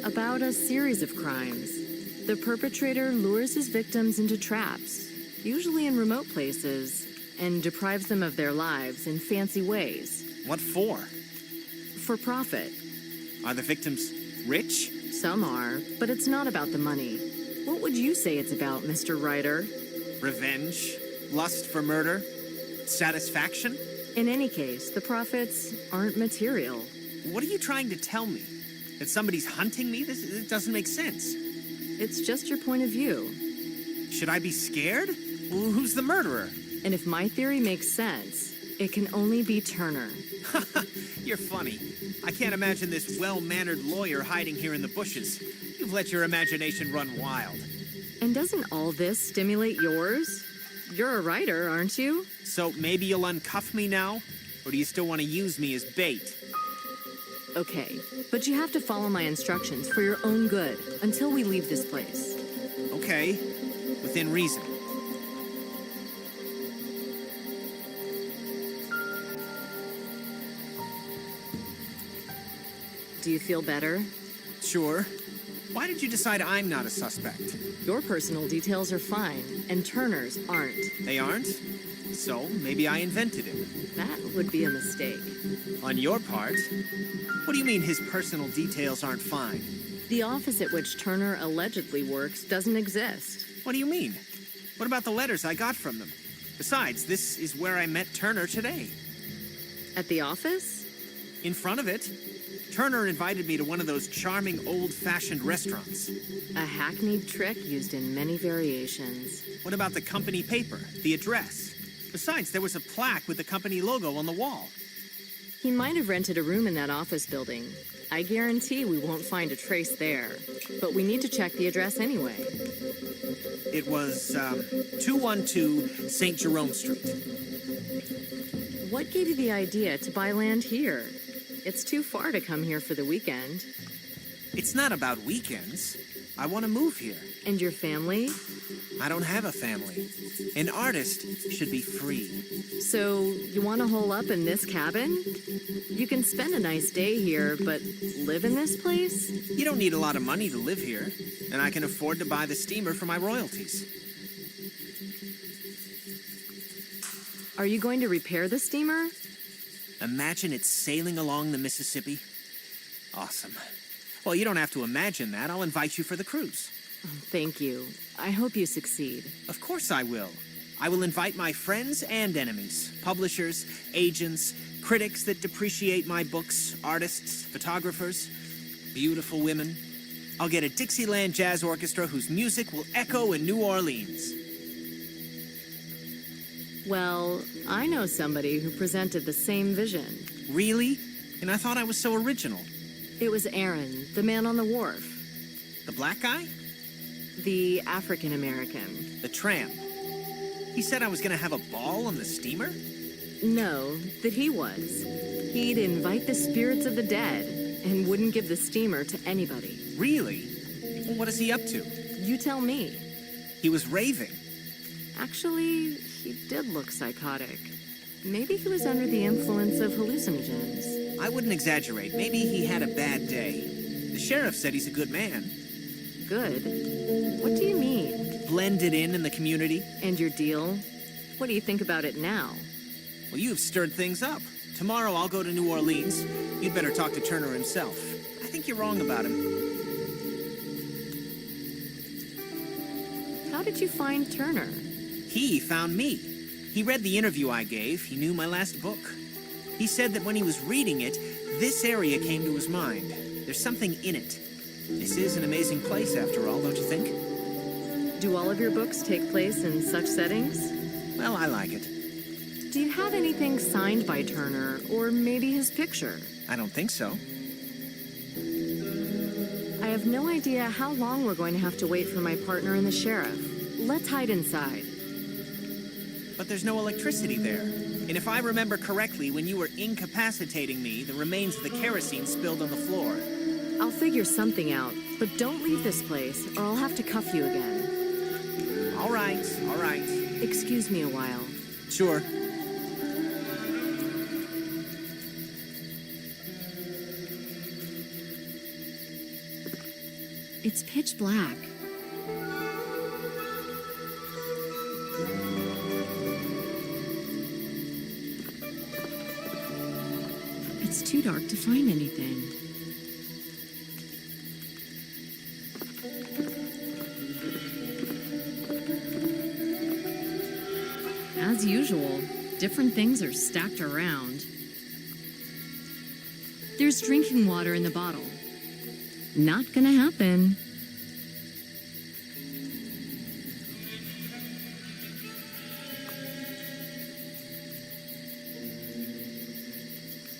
About a series of crimes. The perpetrator lures his victims into traps, usually in remote places, and deprives them of their lives in fancy ways. What for? For profit. Are the victims rich? Some are, but it's not about the money. What would you say it's about, Mr. Writer? Revenge? Lust for murder? Satisfaction? In any case, the profits aren't material. What are you trying to tell me? That somebody's hunting me? This doesn't make sense. It's just your point of view. Should I be scared? Who's the murderer? And if my theory makes sense, it can only be Turner. You're funny. I can't imagine this well-mannered lawyer hiding here in the bushes. You've let your imagination run wild. And doesn't all this stimulate yours? You're a writer, aren't you? So maybe you'll uncuff me now? Or do you still want to use me as bait? Okay, but you have to follow my instructions for your own good until we leave this place. Okay, within reason. Do you feel better? Sure. Why did you decide I'm not a suspect? Your personal details are fine, and Turner's aren't. They aren't? So maybe I invented him. That would be a mistake. On your part? What do you mean his personal details aren't fine? The office at which Turner allegedly works doesn't exist. What do you mean? What about the letters I got from them? Besides, this is where I met Turner today. At the office? In front of it. Turner invited me to one of those charming old-fashioned restaurants. A hackneyed trick used in many variations. What about the company paper, the address? Besides, there was a plaque with the company logo on the wall. He might have rented a room in that office building. I guarantee we won't find a trace there. But we need to check the address anyway. It was, 212 St. Jerome Street. What gave you the idea to buy land here? It's too far to come here for the weekend. It's not about weekends. I want to move here. And your family? I don't have a family. An artist should be free. So, you want to hole up in this cabin? You can spend a nice day here, but live in this place? You don't need a lot of money to live here, and I can afford to buy the steamer for my royalties. Are you going to repair the steamer? Imagine it sailing along the Mississippi. Awesome. Well, you don't have to imagine that. I'll invite you for the cruise. Thank you. I hope you succeed. Of course I will. I will invite my friends and enemies, publishers, agents, critics that depreciate my books, artists, photographers, beautiful women. I'll get a Dixieland Jazz Orchestra whose music will echo in New Orleans. Well, I know somebody who presented the same vision. Really? And I thought I was so original. It was Aaron, the man on the wharf. The black guy? The African American. The tramp. He said I was gonna have a ball on the steamer? No, that he was. He'd invite the spirits of the dead and wouldn't give the steamer to anybody. Really? Well, what is he up to? You tell me. He was raving. Actually, he did look psychotic. Maybe he was under the influence of hallucinogens. I wouldn't exaggerate. Maybe he had a bad day. The sheriff said he's a good man. Good? What do you mean? Blended in the community. And your deal? What do you think about it now? Well, you've stirred things up. Tomorrow I'll go to New Orleans. You'd better talk to Turner himself. I think you're wrong about him. How did you find Turner? He found me. He read the interview I gave. He knew my last book. He said that when he was reading it, this area came to his mind. There's something in it. This is an amazing place, after all, don't you think? Do all of your books take place in such settings? Well, I like it. Do you have anything signed by Turner, or maybe his picture? I don't think so. I have no idea how long we're going to have to wait for my partner and the sheriff. Let's hide inside. But there's no electricity there. And if I remember correctly, when you were incapacitating me, the remains of the kerosene spilled on the floor. I'll figure something out, but don't leave this place, or I'll have to cuff you again. All right, all right. Excuse me a while. Sure. It's pitch black. It's too dark to find anything. As usual, different things are stacked around. There's drinking water in the bottle. Not gonna happen.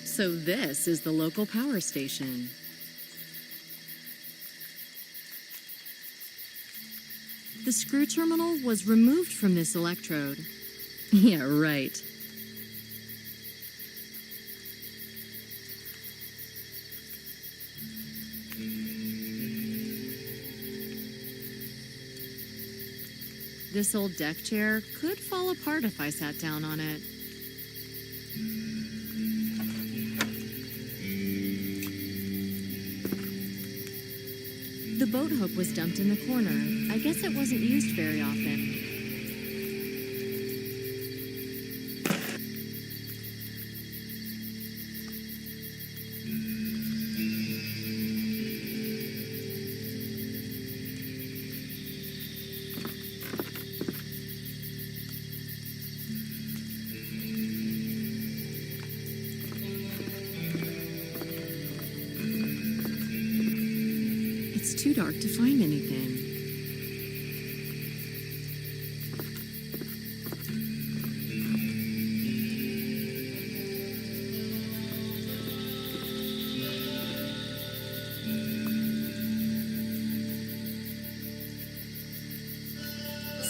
So this is the local power station. The screw terminal was removed from this electrode. Yeah, right. This old deck chair could fall apart if I sat down on it. The boat hook was dumped in the corner. I guess it wasn't used very often. It's too dark to find anything.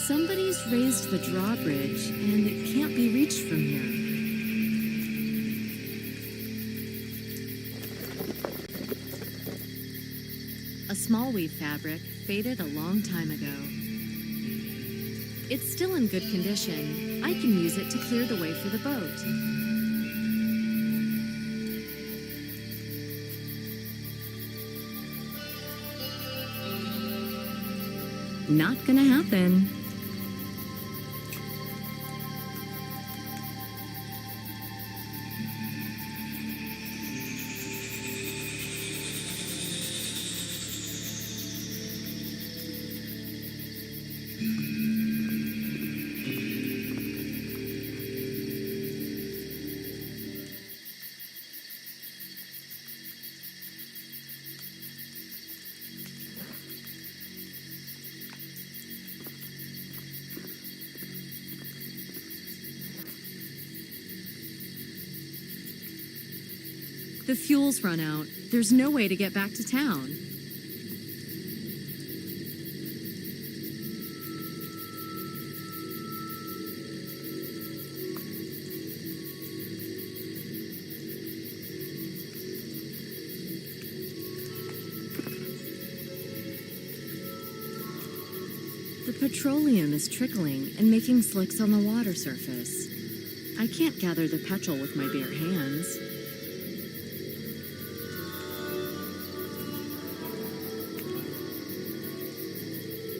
Somebody's raised the drawbridge, and it can't be reached from here. A small weave fabric faded a long time ago. It's still in good condition. I can use it to clear the way for the boat. Not gonna happen. The fuel's run out. There's no way to get back to town. The petroleum is trickling and making slicks on the water surface. I can't gather the petrol with my bare hands.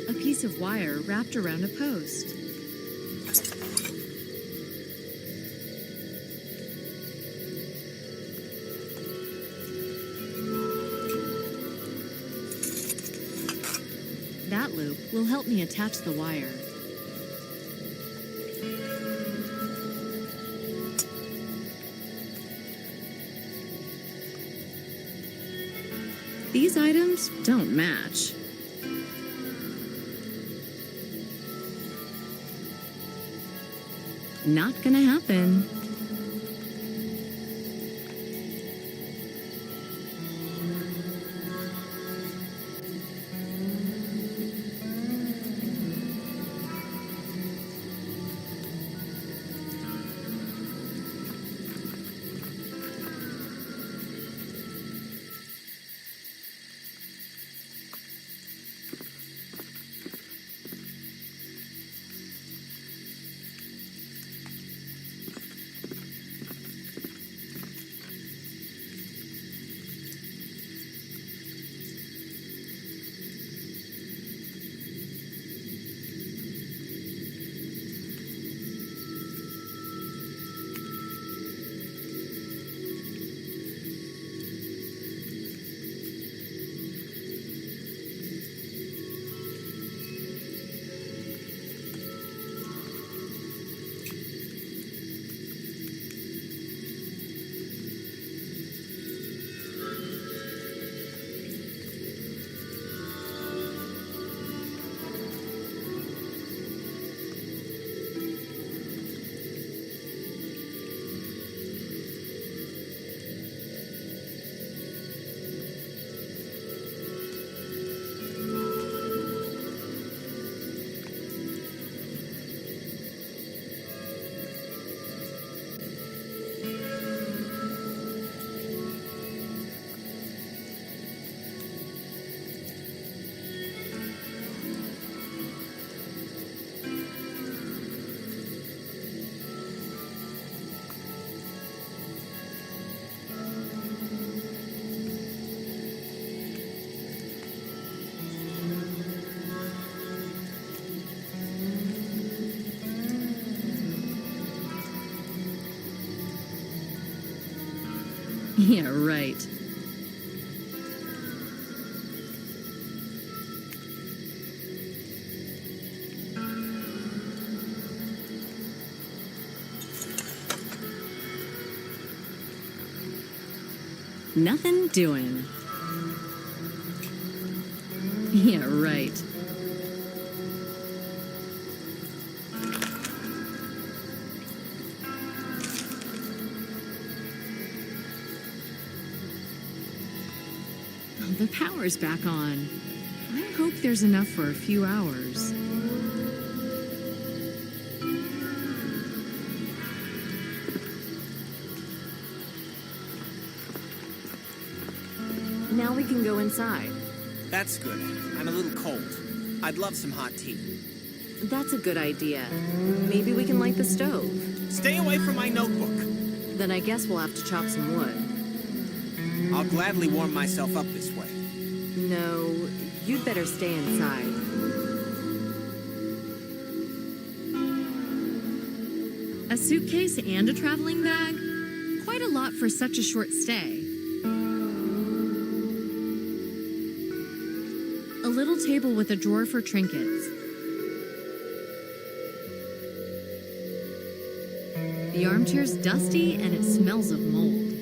A piece of wire wrapped around a post. That loop will help me attach the wire. These items don't match. Not gonna happen. Yeah, right. Nothing doing. Yeah, right. Oh, the power's back on. I hope there's enough for a few hours. Now we can go inside. That's good. I'm a little cold. I'd love some hot tea. That's a good idea. Maybe we can light the stove. Stay away from my notebook. Then I guess we'll have to chop some wood. I'll gladly warm myself up this way. No, you'd better stay inside. A suitcase and a traveling bag? Quite a lot for such a short stay. A little table with a drawer for trinkets. The armchair's dusty and it smells of mold.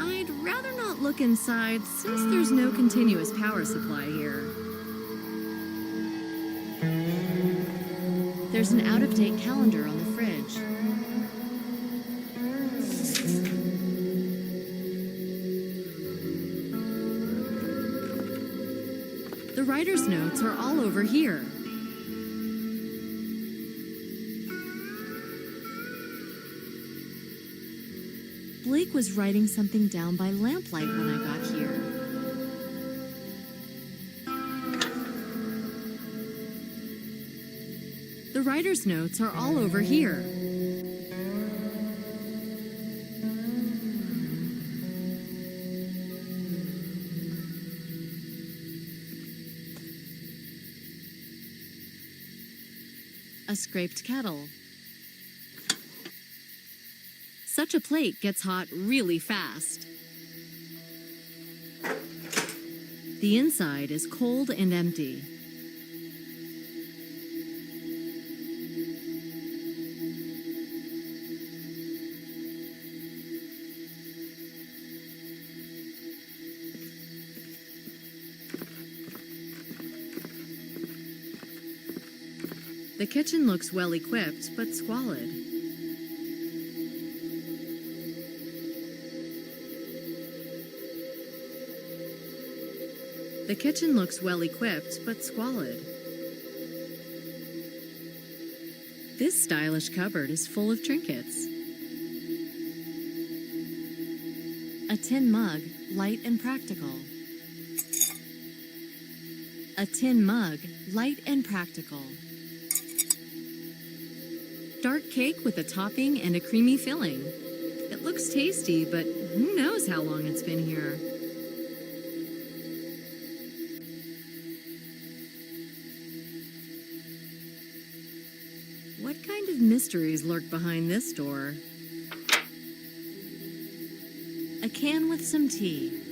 I'd rather not look inside since there's no continuous power supply here. There's an out-of-date calendar on the fridge. The writer's notes are all over here. Blake was writing something down by lamplight when I got here. The writer's notes are all over here. A scraped kettle. Such a plate gets hot really fast. The inside is cold and empty. The kitchen looks well equipped, but squalid. The kitchen looks well equipped, but squalid. This stylish cupboard is full of trinkets. A tin mug, light and practical. A tin mug, light and practical. Dark cake with a topping and a creamy filling. It looks tasty, but who knows how long it's been here. What kind of mysteries lurk behind this door? A can with some tea.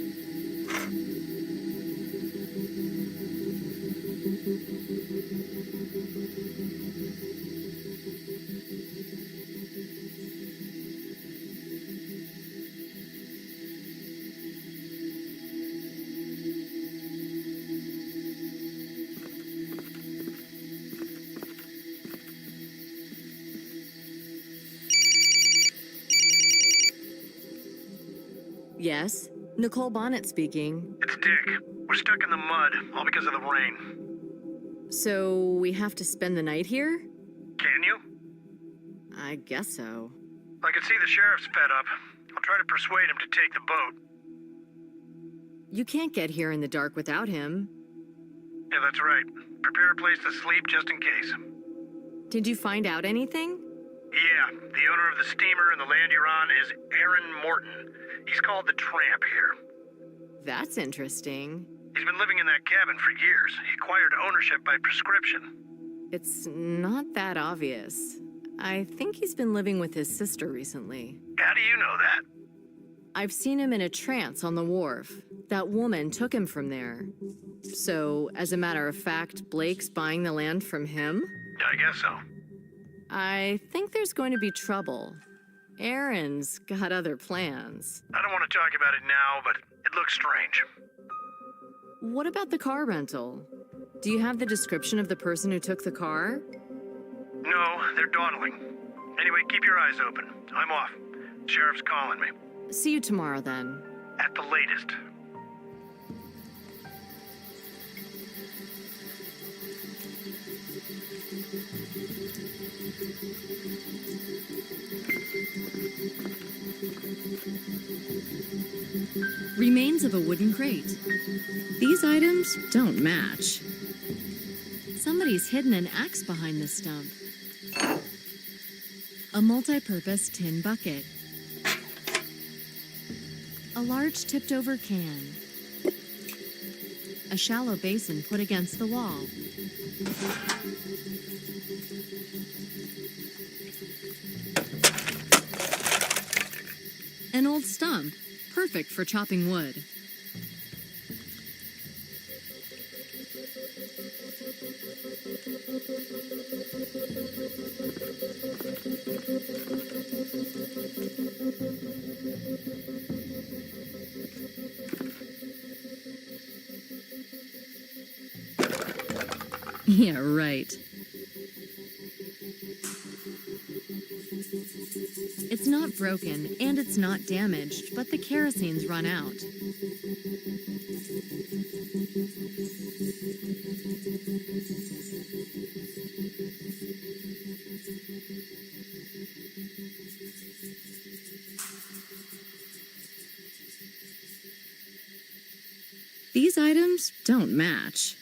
Yes? Nicole Bonnet speaking. It's Dick. We're stuck in the mud, all because of the rain. So we have to spend the night here? Can you? I guess so. I can see the sheriff's fed up. I'll try to persuade him to take the boat. You can't get here in the dark without him. Yeah, that's right. Prepare a place to sleep just in case. Did you find out anything? Yeah, the owner of the steamer and the land you're on is Aaron Morton. He's called the Tramp here. That's interesting. He's been living in that cabin for years. He acquired ownership by prescription. It's not that obvious. I think he's been living with his sister recently. How do you know that? I've seen him in a trance on the wharf. That woman took him from there. So, as a matter of fact, Blake's buying the land from him? I guess so. I think there's going to be trouble. Aaron's got other plans. I don't want to talk about it now, but it looks strange. What about the car rental? Do you have the description of the person who took the car? No, they're dawdling. Anyway, keep your eyes open. I'm off. Sheriff's calling me. See you tomorrow, then. At the latest. Remains of a wooden crate. These items don't match. Somebody's hidden an axe behind the stump. A multi-purpose tin bucket. A large tipped-over can. A shallow basin put against the wall. An old stump, perfect for chopping wood. Yeah, right. It's not broken and it's not damaged, but the kerosene's run out. These items don't match.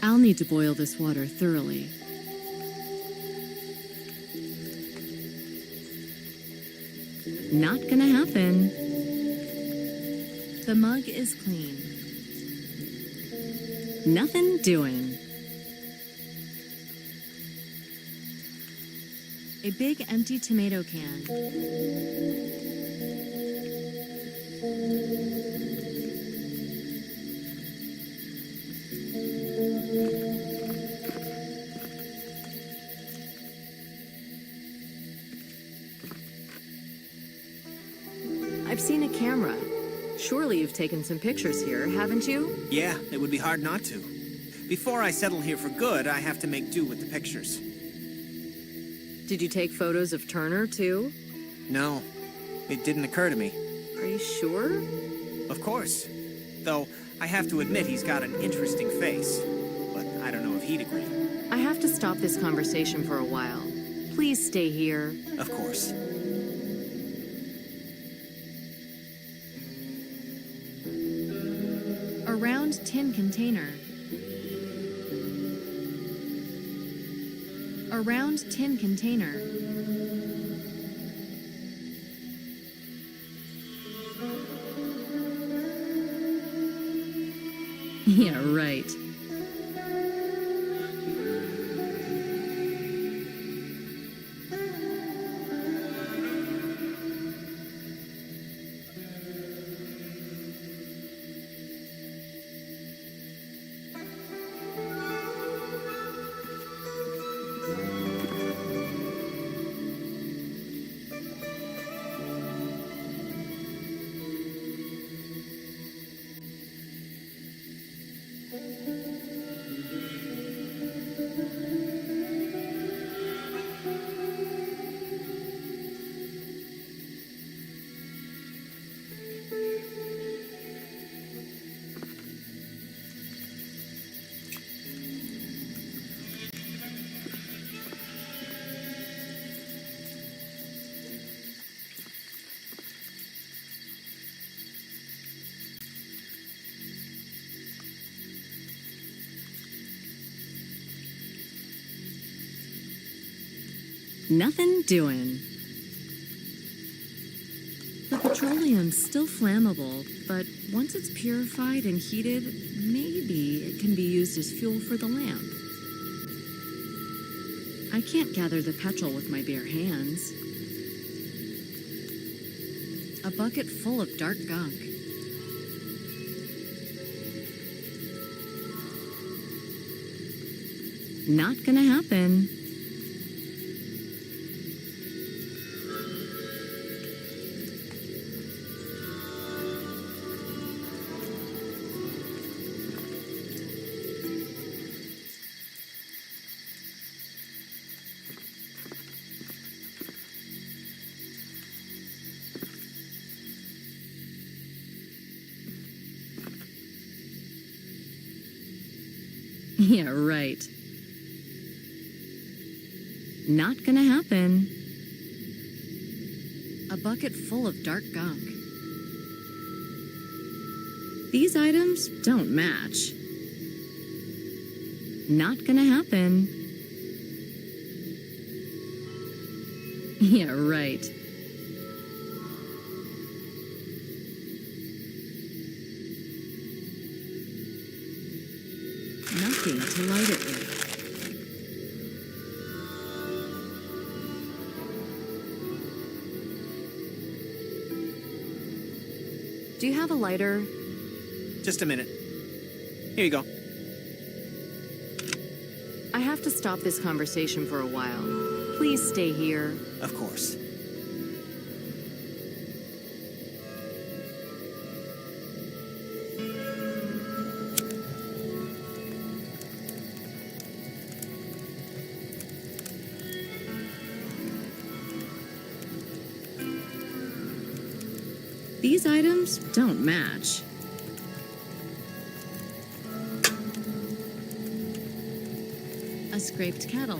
I'll need to boil this water thoroughly. Not gonna happen. The mug is clean. Nothing doing. A big empty tomato can. I've seen a camera. Surely you've taken some pictures here, haven't you? Yeah, it would be hard not to. Before I settle here for good, I have to make do with the pictures. Did you take photos of Turner, too? No, it didn't occur to me. Are you sure? Of course. Though, I have to admit he's got an interesting face. But I don't know if he'd agree. I have to stop this conversation for a while. Please stay here. Of course. A round tin container. A round tin container. Yeah, right. Nothing doing. The petroleum's still flammable, but once it's purified and heated, maybe it can be used as fuel for the lamp. I can't gather the petrol with my bare hands. A bucket full of dark gunk. Not gonna happen. Yeah, right. Not gonna happen. A bucket full of dark gunk. These items don't match. Not gonna happen. Yeah, right. Nothing to light it with. Do you have a lighter? Just a minute. Here you go. I have to stop this conversation for a while. Please stay here. Of course. These items don't match. A scraped kettle.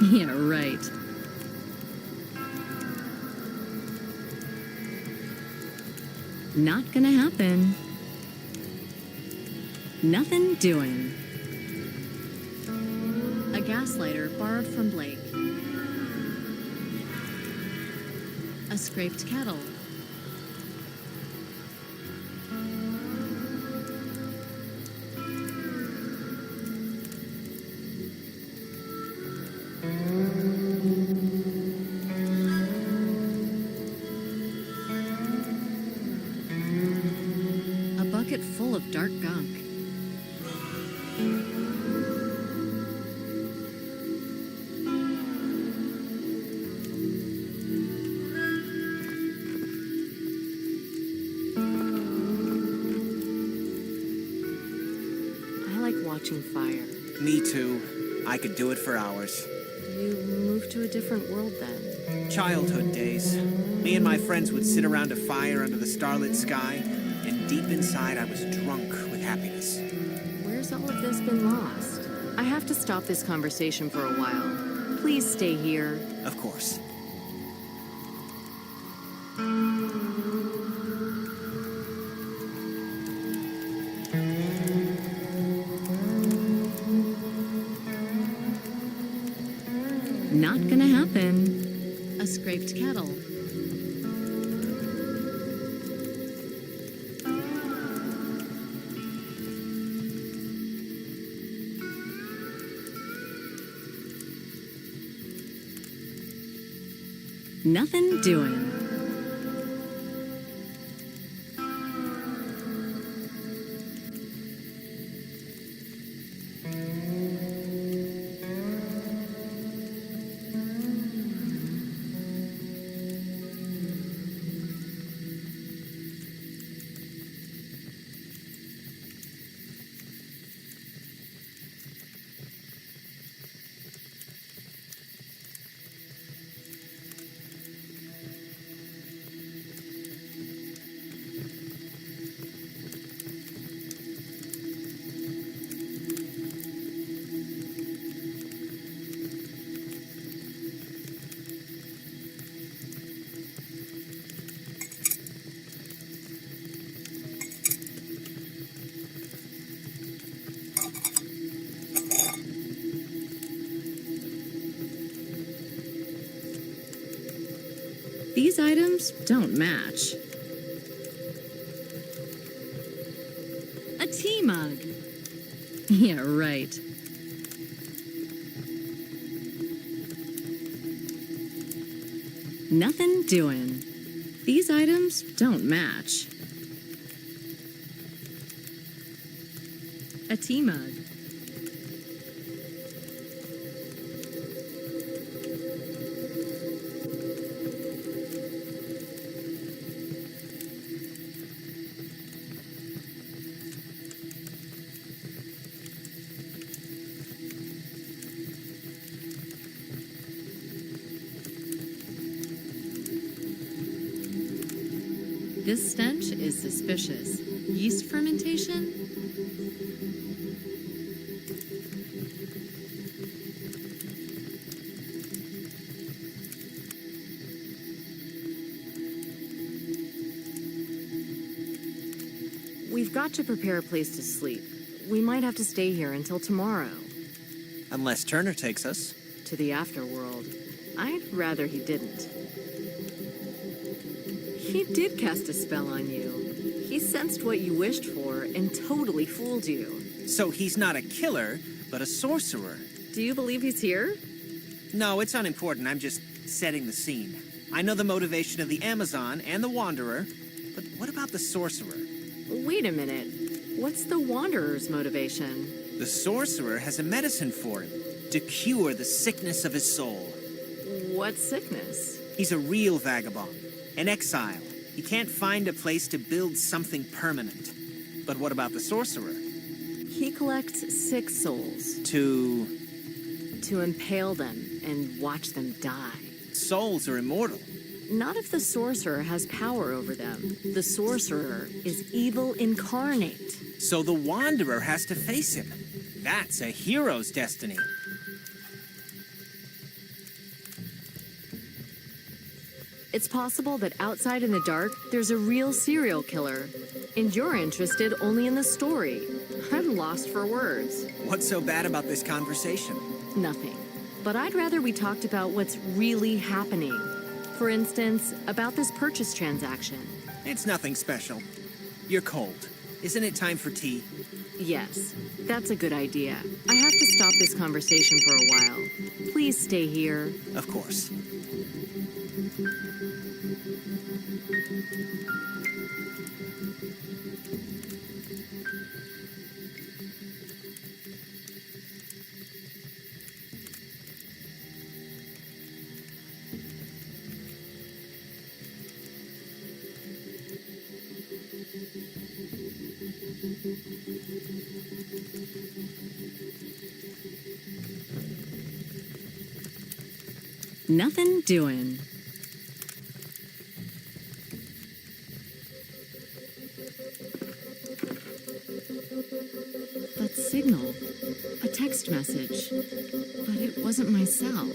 Yeah, right. Not gonna happen. Nothing doing. A gas lighter borrowed from Blake. A scraped kettle. A bucket full of dark gunk. I like watching fire. Me too. I could do it for hours. You moved to a different world then. Childhood days. Me and my friends would sit around a fire under the starlit sky, and deep inside I was drunk with happiness. Where's all of this been lost? I have to stop this conversation for a while. Please stay here. Of course. Not gonna happen. A scraped kettle. Nothing doing. These items don't match. A tea mug. Yeah, right. Nothing doing. These items don't match. A tea mug. This stench is suspicious. Yeast fermentation? We've got to prepare a place to sleep. We might have to stay here until tomorrow. Unless Turner takes us. To the afterworld. I'd rather he didn't. He did cast a spell on you. He sensed what you wished for and totally fooled you. So he's not a killer, but a sorcerer. Do you believe he's here? No, it's unimportant. I'm just setting the scene. I know the motivation of the Amazon and the Wanderer, but what about the sorcerer? Wait a minute. What's the Wanderer's motivation? The sorcerer has a medicine for him to cure the sickness of his soul. What sickness? He's a real vagabond, an exile. He can't find a place to build something permanent. But what about the sorcerer? He collects sick souls To... to impale them and watch them die. Souls are immortal. Not if the sorcerer has power over them. The sorcerer is evil incarnate. So the Wanderer has to face him. That's a hero's destiny. It's possible that outside in the dark, there's a real serial killer. And you're interested only in the story. I'm lost for words. What's so bad about this conversation? Nothing. But I'd rather we talked about what's really happening. For instance, about this purchase transaction. It's nothing special. You're cold. Isn't it time for tea? Yes, that's a good idea. I have to stop this conversation for a while. Please stay here. Of course. Nothing doing. That signal. A text message. But it wasn't my cell.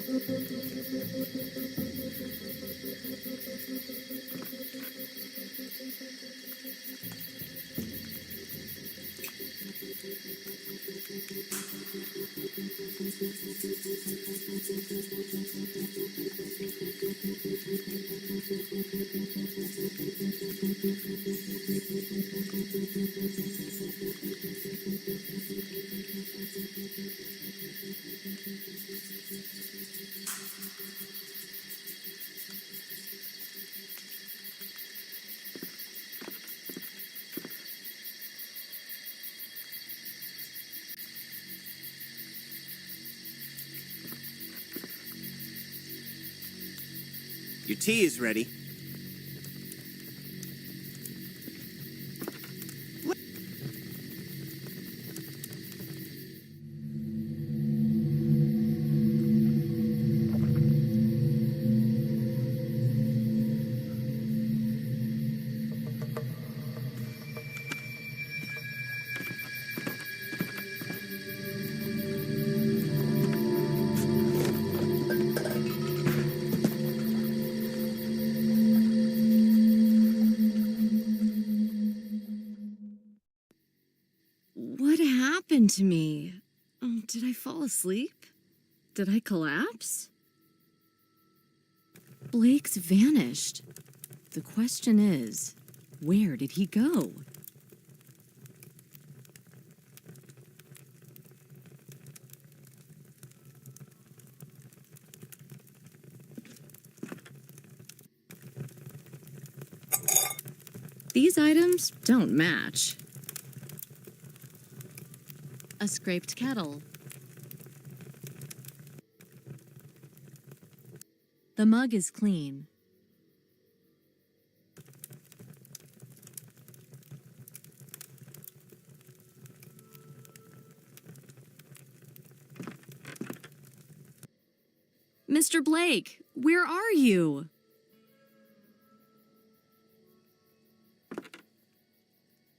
Your tea is ready. What happened to me? Oh, did I fall asleep? Did I collapse? Blake's vanished. The question is, where did he go? These items don't match. A scraped kettle. The mug is clean. Mr. Blake, where are you?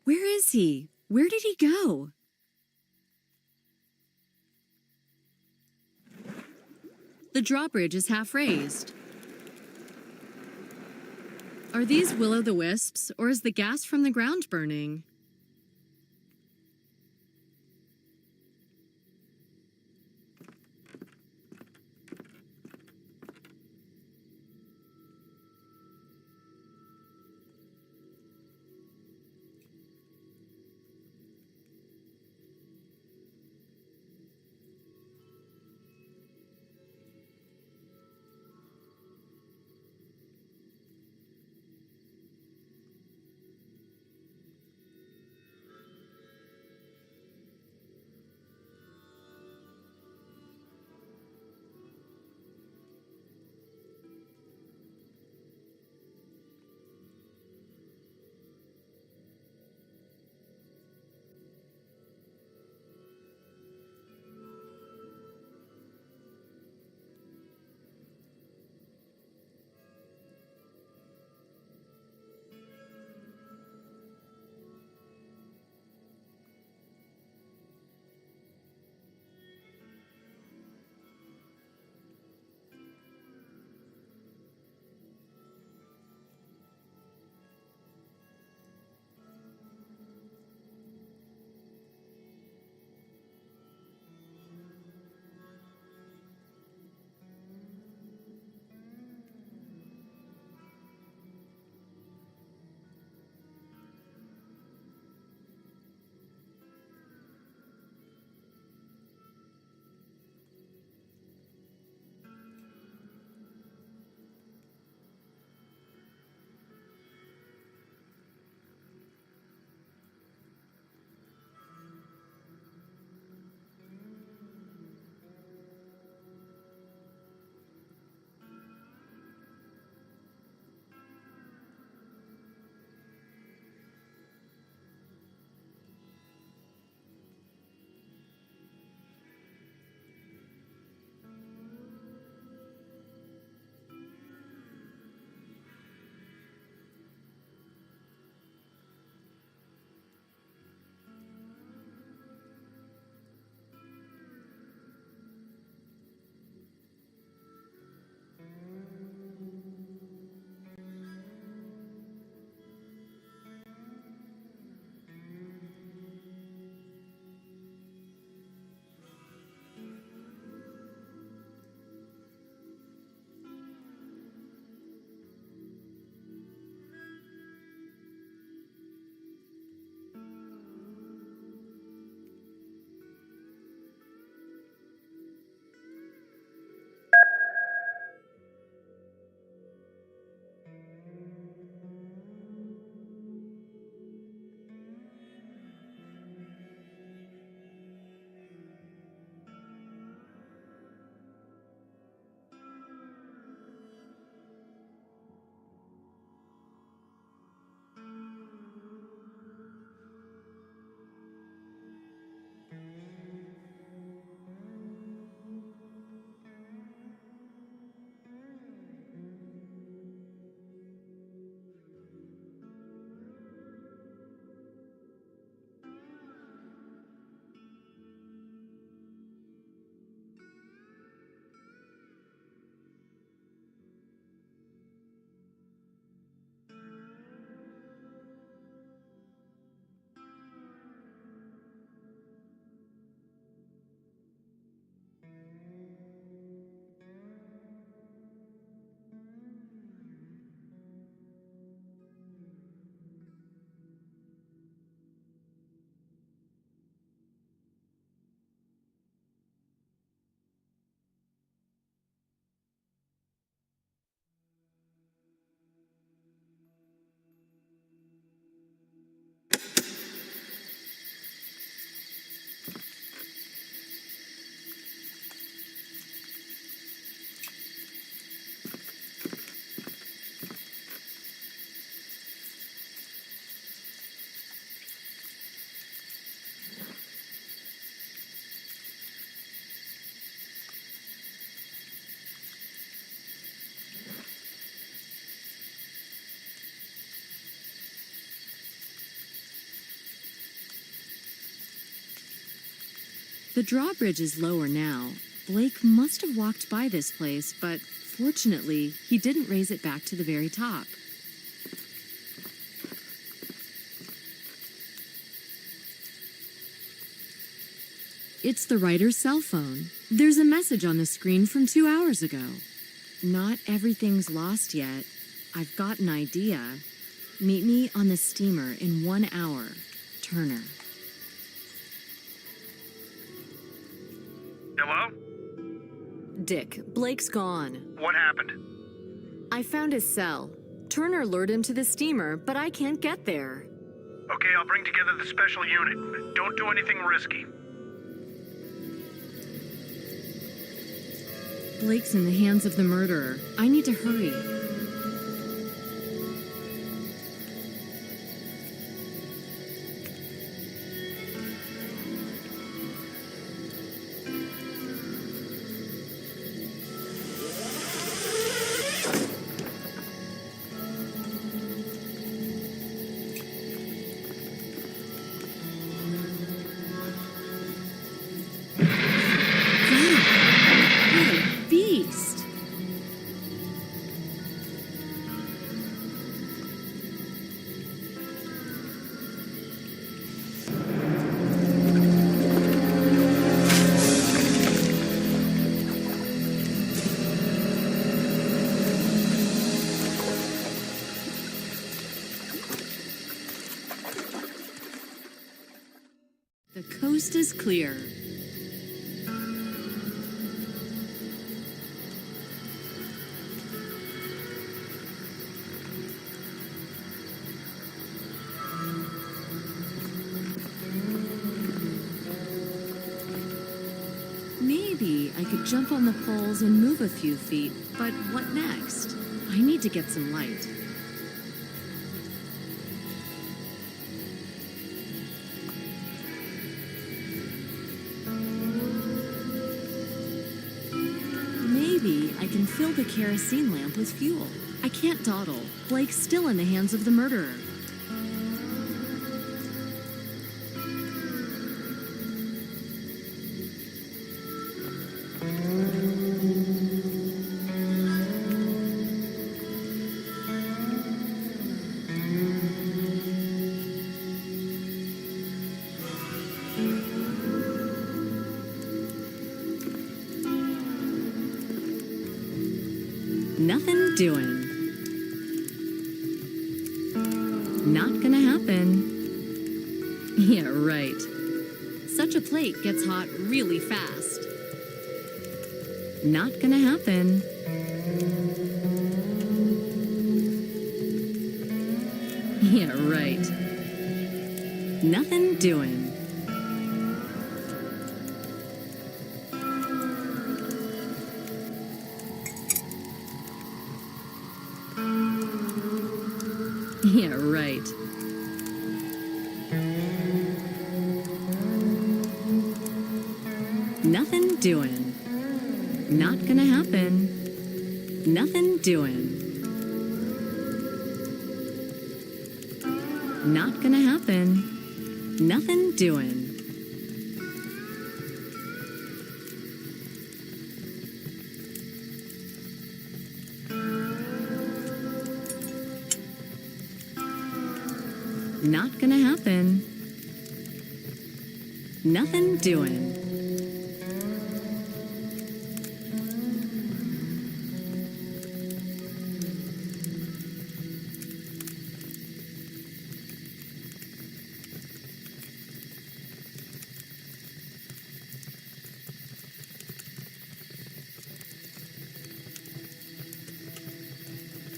Where is he? Where did he go? The drawbridge is half raised. Are these will-o'-the-wisps, or is the gas from the ground burning? The drawbridge is lower now. Blake must have walked by this place, but fortunately, he didn't raise it back to the very top. It's the writer's cell phone. There's a message on the screen from 2 hours ago. Not everything's lost yet. I've got an idea. Meet me on the steamer in 1 hour. Turner. Hello? Dick, Blake's gone. What happened? I found his cell. Turner lured him to the steamer, but I can't get there. Okay, I'll bring together the special unit. Don't do anything risky. Blake's in the hands of the murderer. I need to hurry. Beast! The coast is clear. Maybe I could jump on the poles and move a few feet, but what next? I need to get some light. Maybe I can fill the kerosene lamp with fuel. I can't dawdle. Blake's still in the hands of the murderer. Nothing doing. Not gonna happen. Yeah, right. Such a plate gets hot really fast. Not gonna happen. Yeah, right. Nothing doing. Yeah, right. Nothing doing. Not gonna happen. Nothing doing. Not gonna happen. Nothing doing. Not gonna happen. Nothing doing.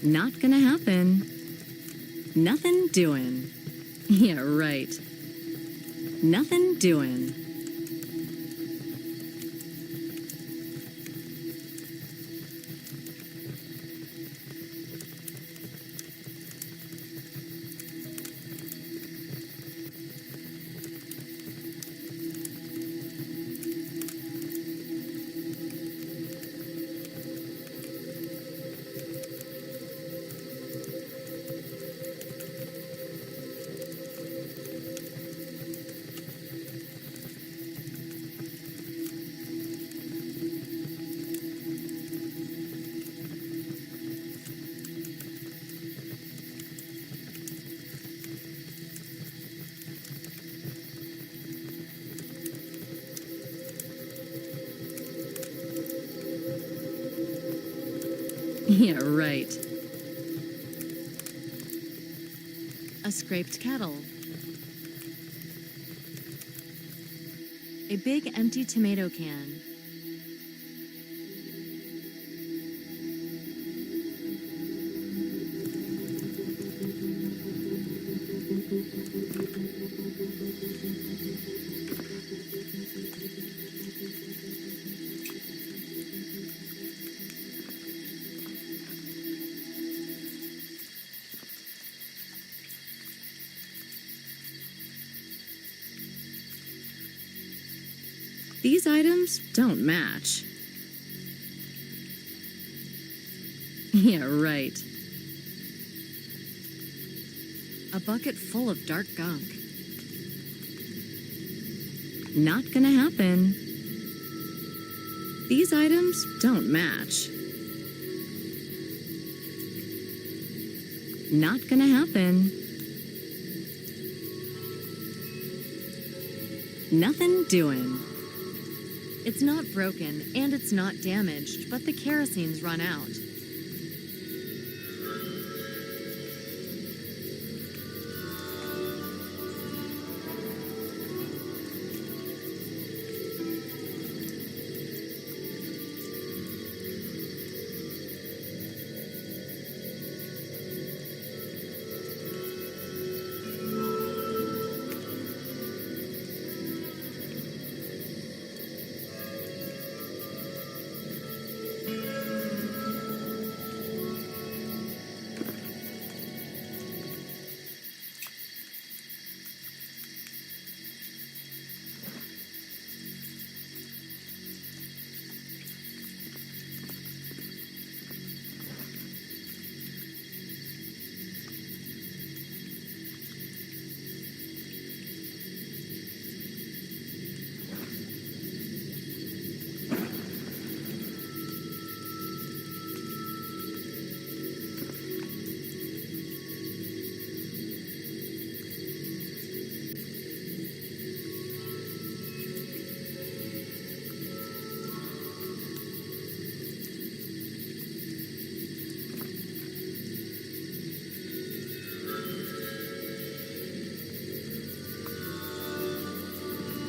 Not gonna happen. Nothing doing. Yeah, right. Nothing doing. Yeah, right. A scraped kettle. A big empty tomato can. These items don't match. Yeah, right. A bucket full of dark gunk. Not gonna happen. These items don't match. Not gonna happen. Nothing doing. It's not broken and it's not damaged, but the kerosene's run out.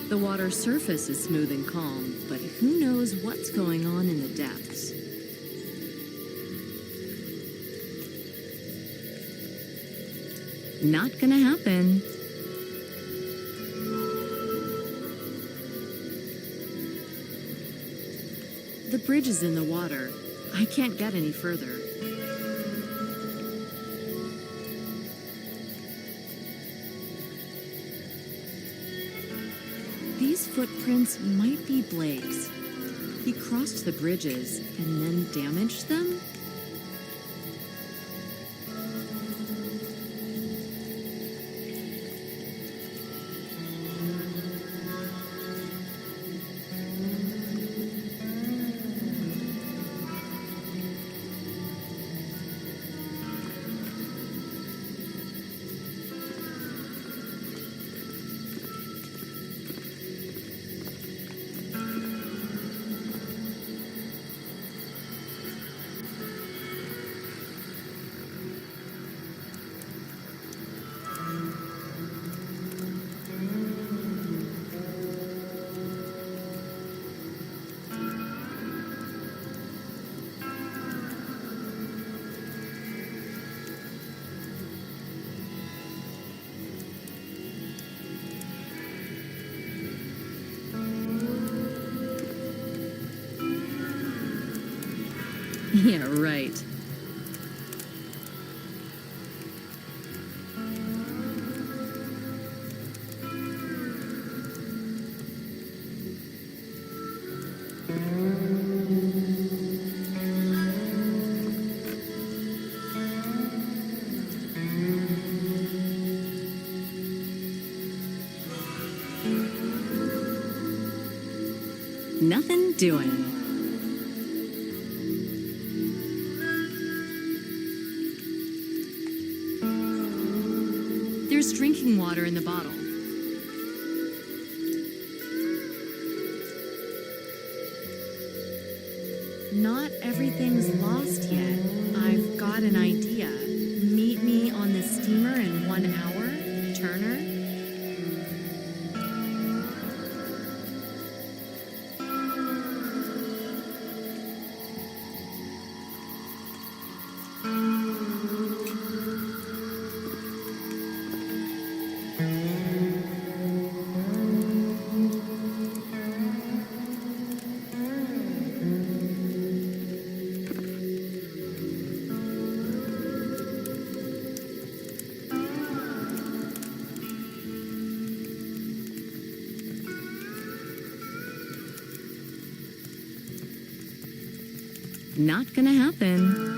The water's surface is smooth and calm, but who knows what's going on in the depths? Not gonna happen. The bridge is in the water. I can't get any further. These footprints might be Blake's. He crossed the bridges and then damaged them? Yeah, right. Nothing doing. There's drinking water in the bottle. Not everything's lost yet. I've got an idea. Meet me on the steamer in 1 hour, Turner. Not gonna happen.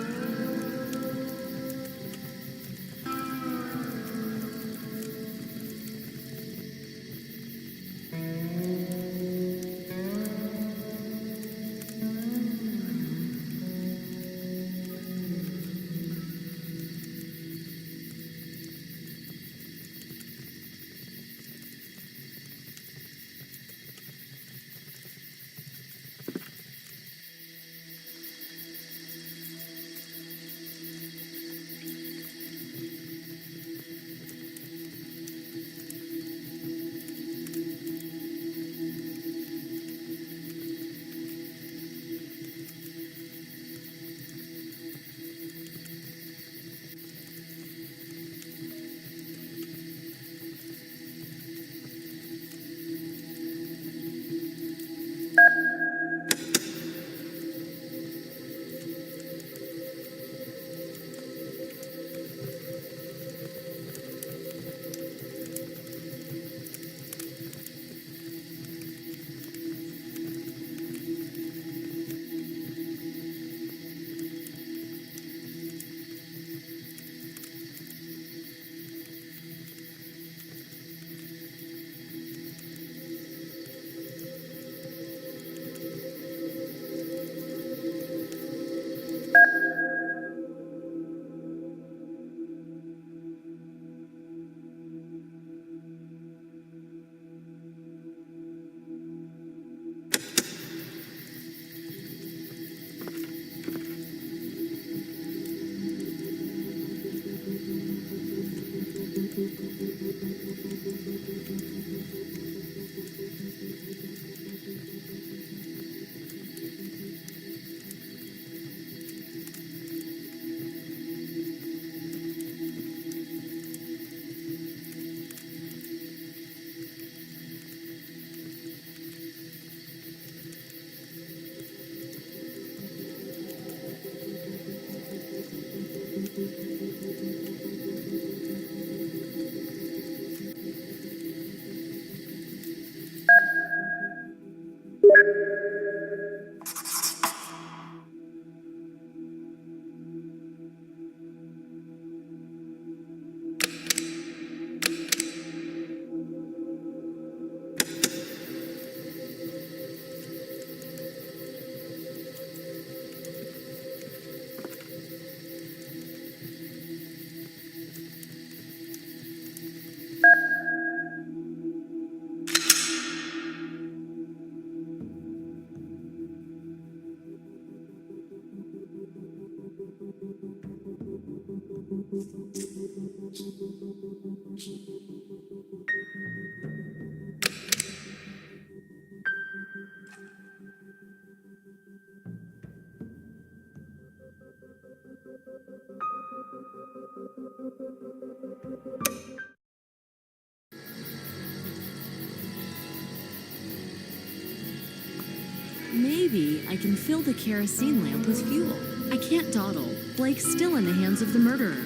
Maybe I can fill the kerosene lamp with fuel. I can't dawdle. Blake's still in the hands of the murderer.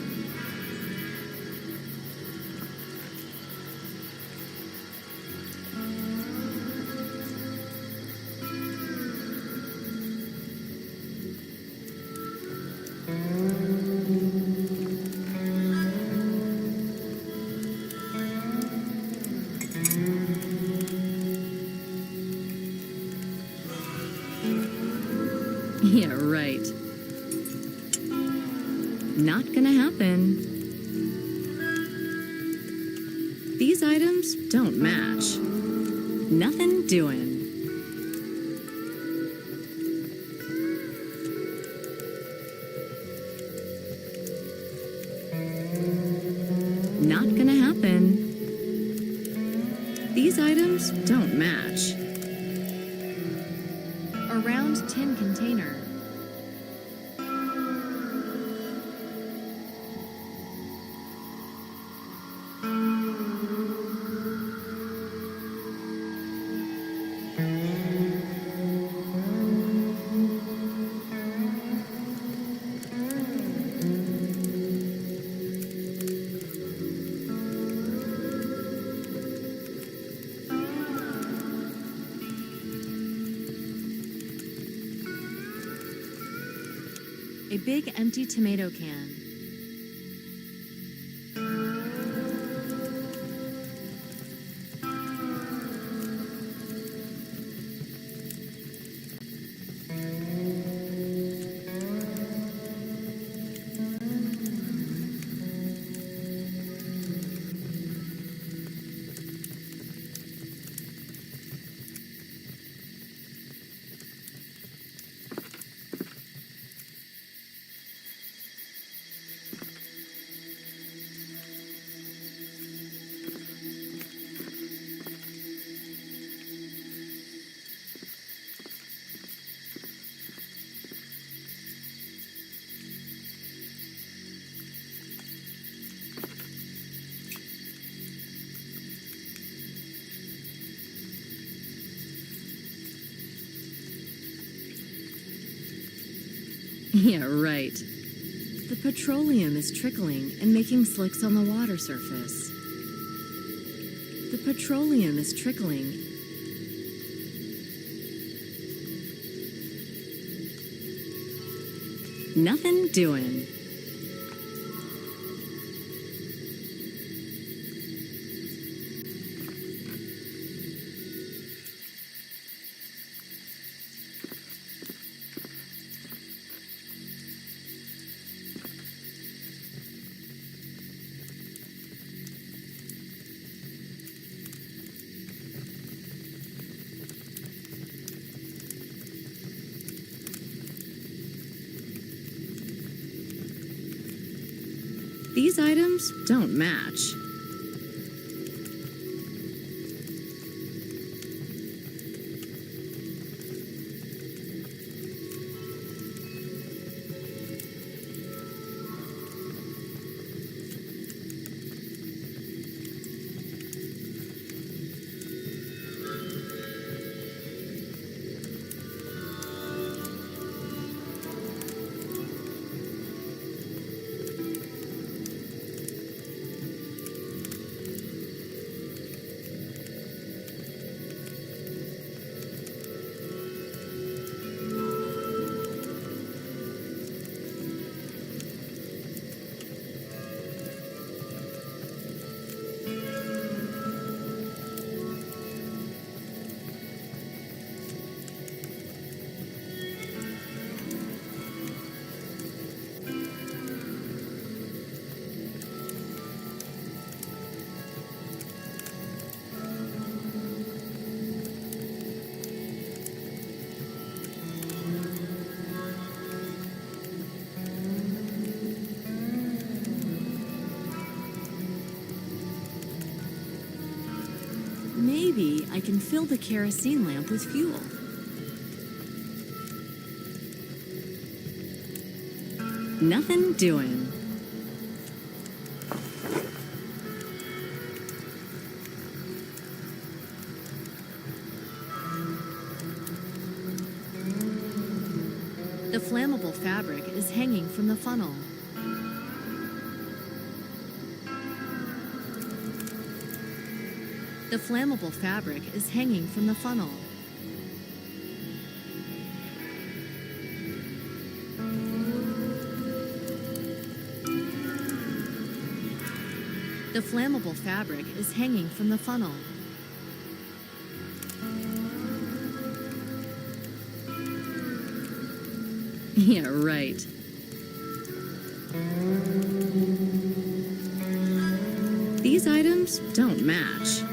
Yeah, right. Not gonna happen. These items don't match. Nothing doing. Not gonna happen. These items don't match. A round tin container. A big empty tomato can. Yeah, right. The petroleum is trickling and making slicks on the water surface. The petroleum is trickling. Nothing doing. These items don't match. Maybe I can fill the kerosene lamp with fuel. Nothing doing. The flammable fabric is hanging from the funnel. The flammable fabric is hanging from the funnel. The flammable fabric is hanging from the funnel. Yeah, right. These items don't match.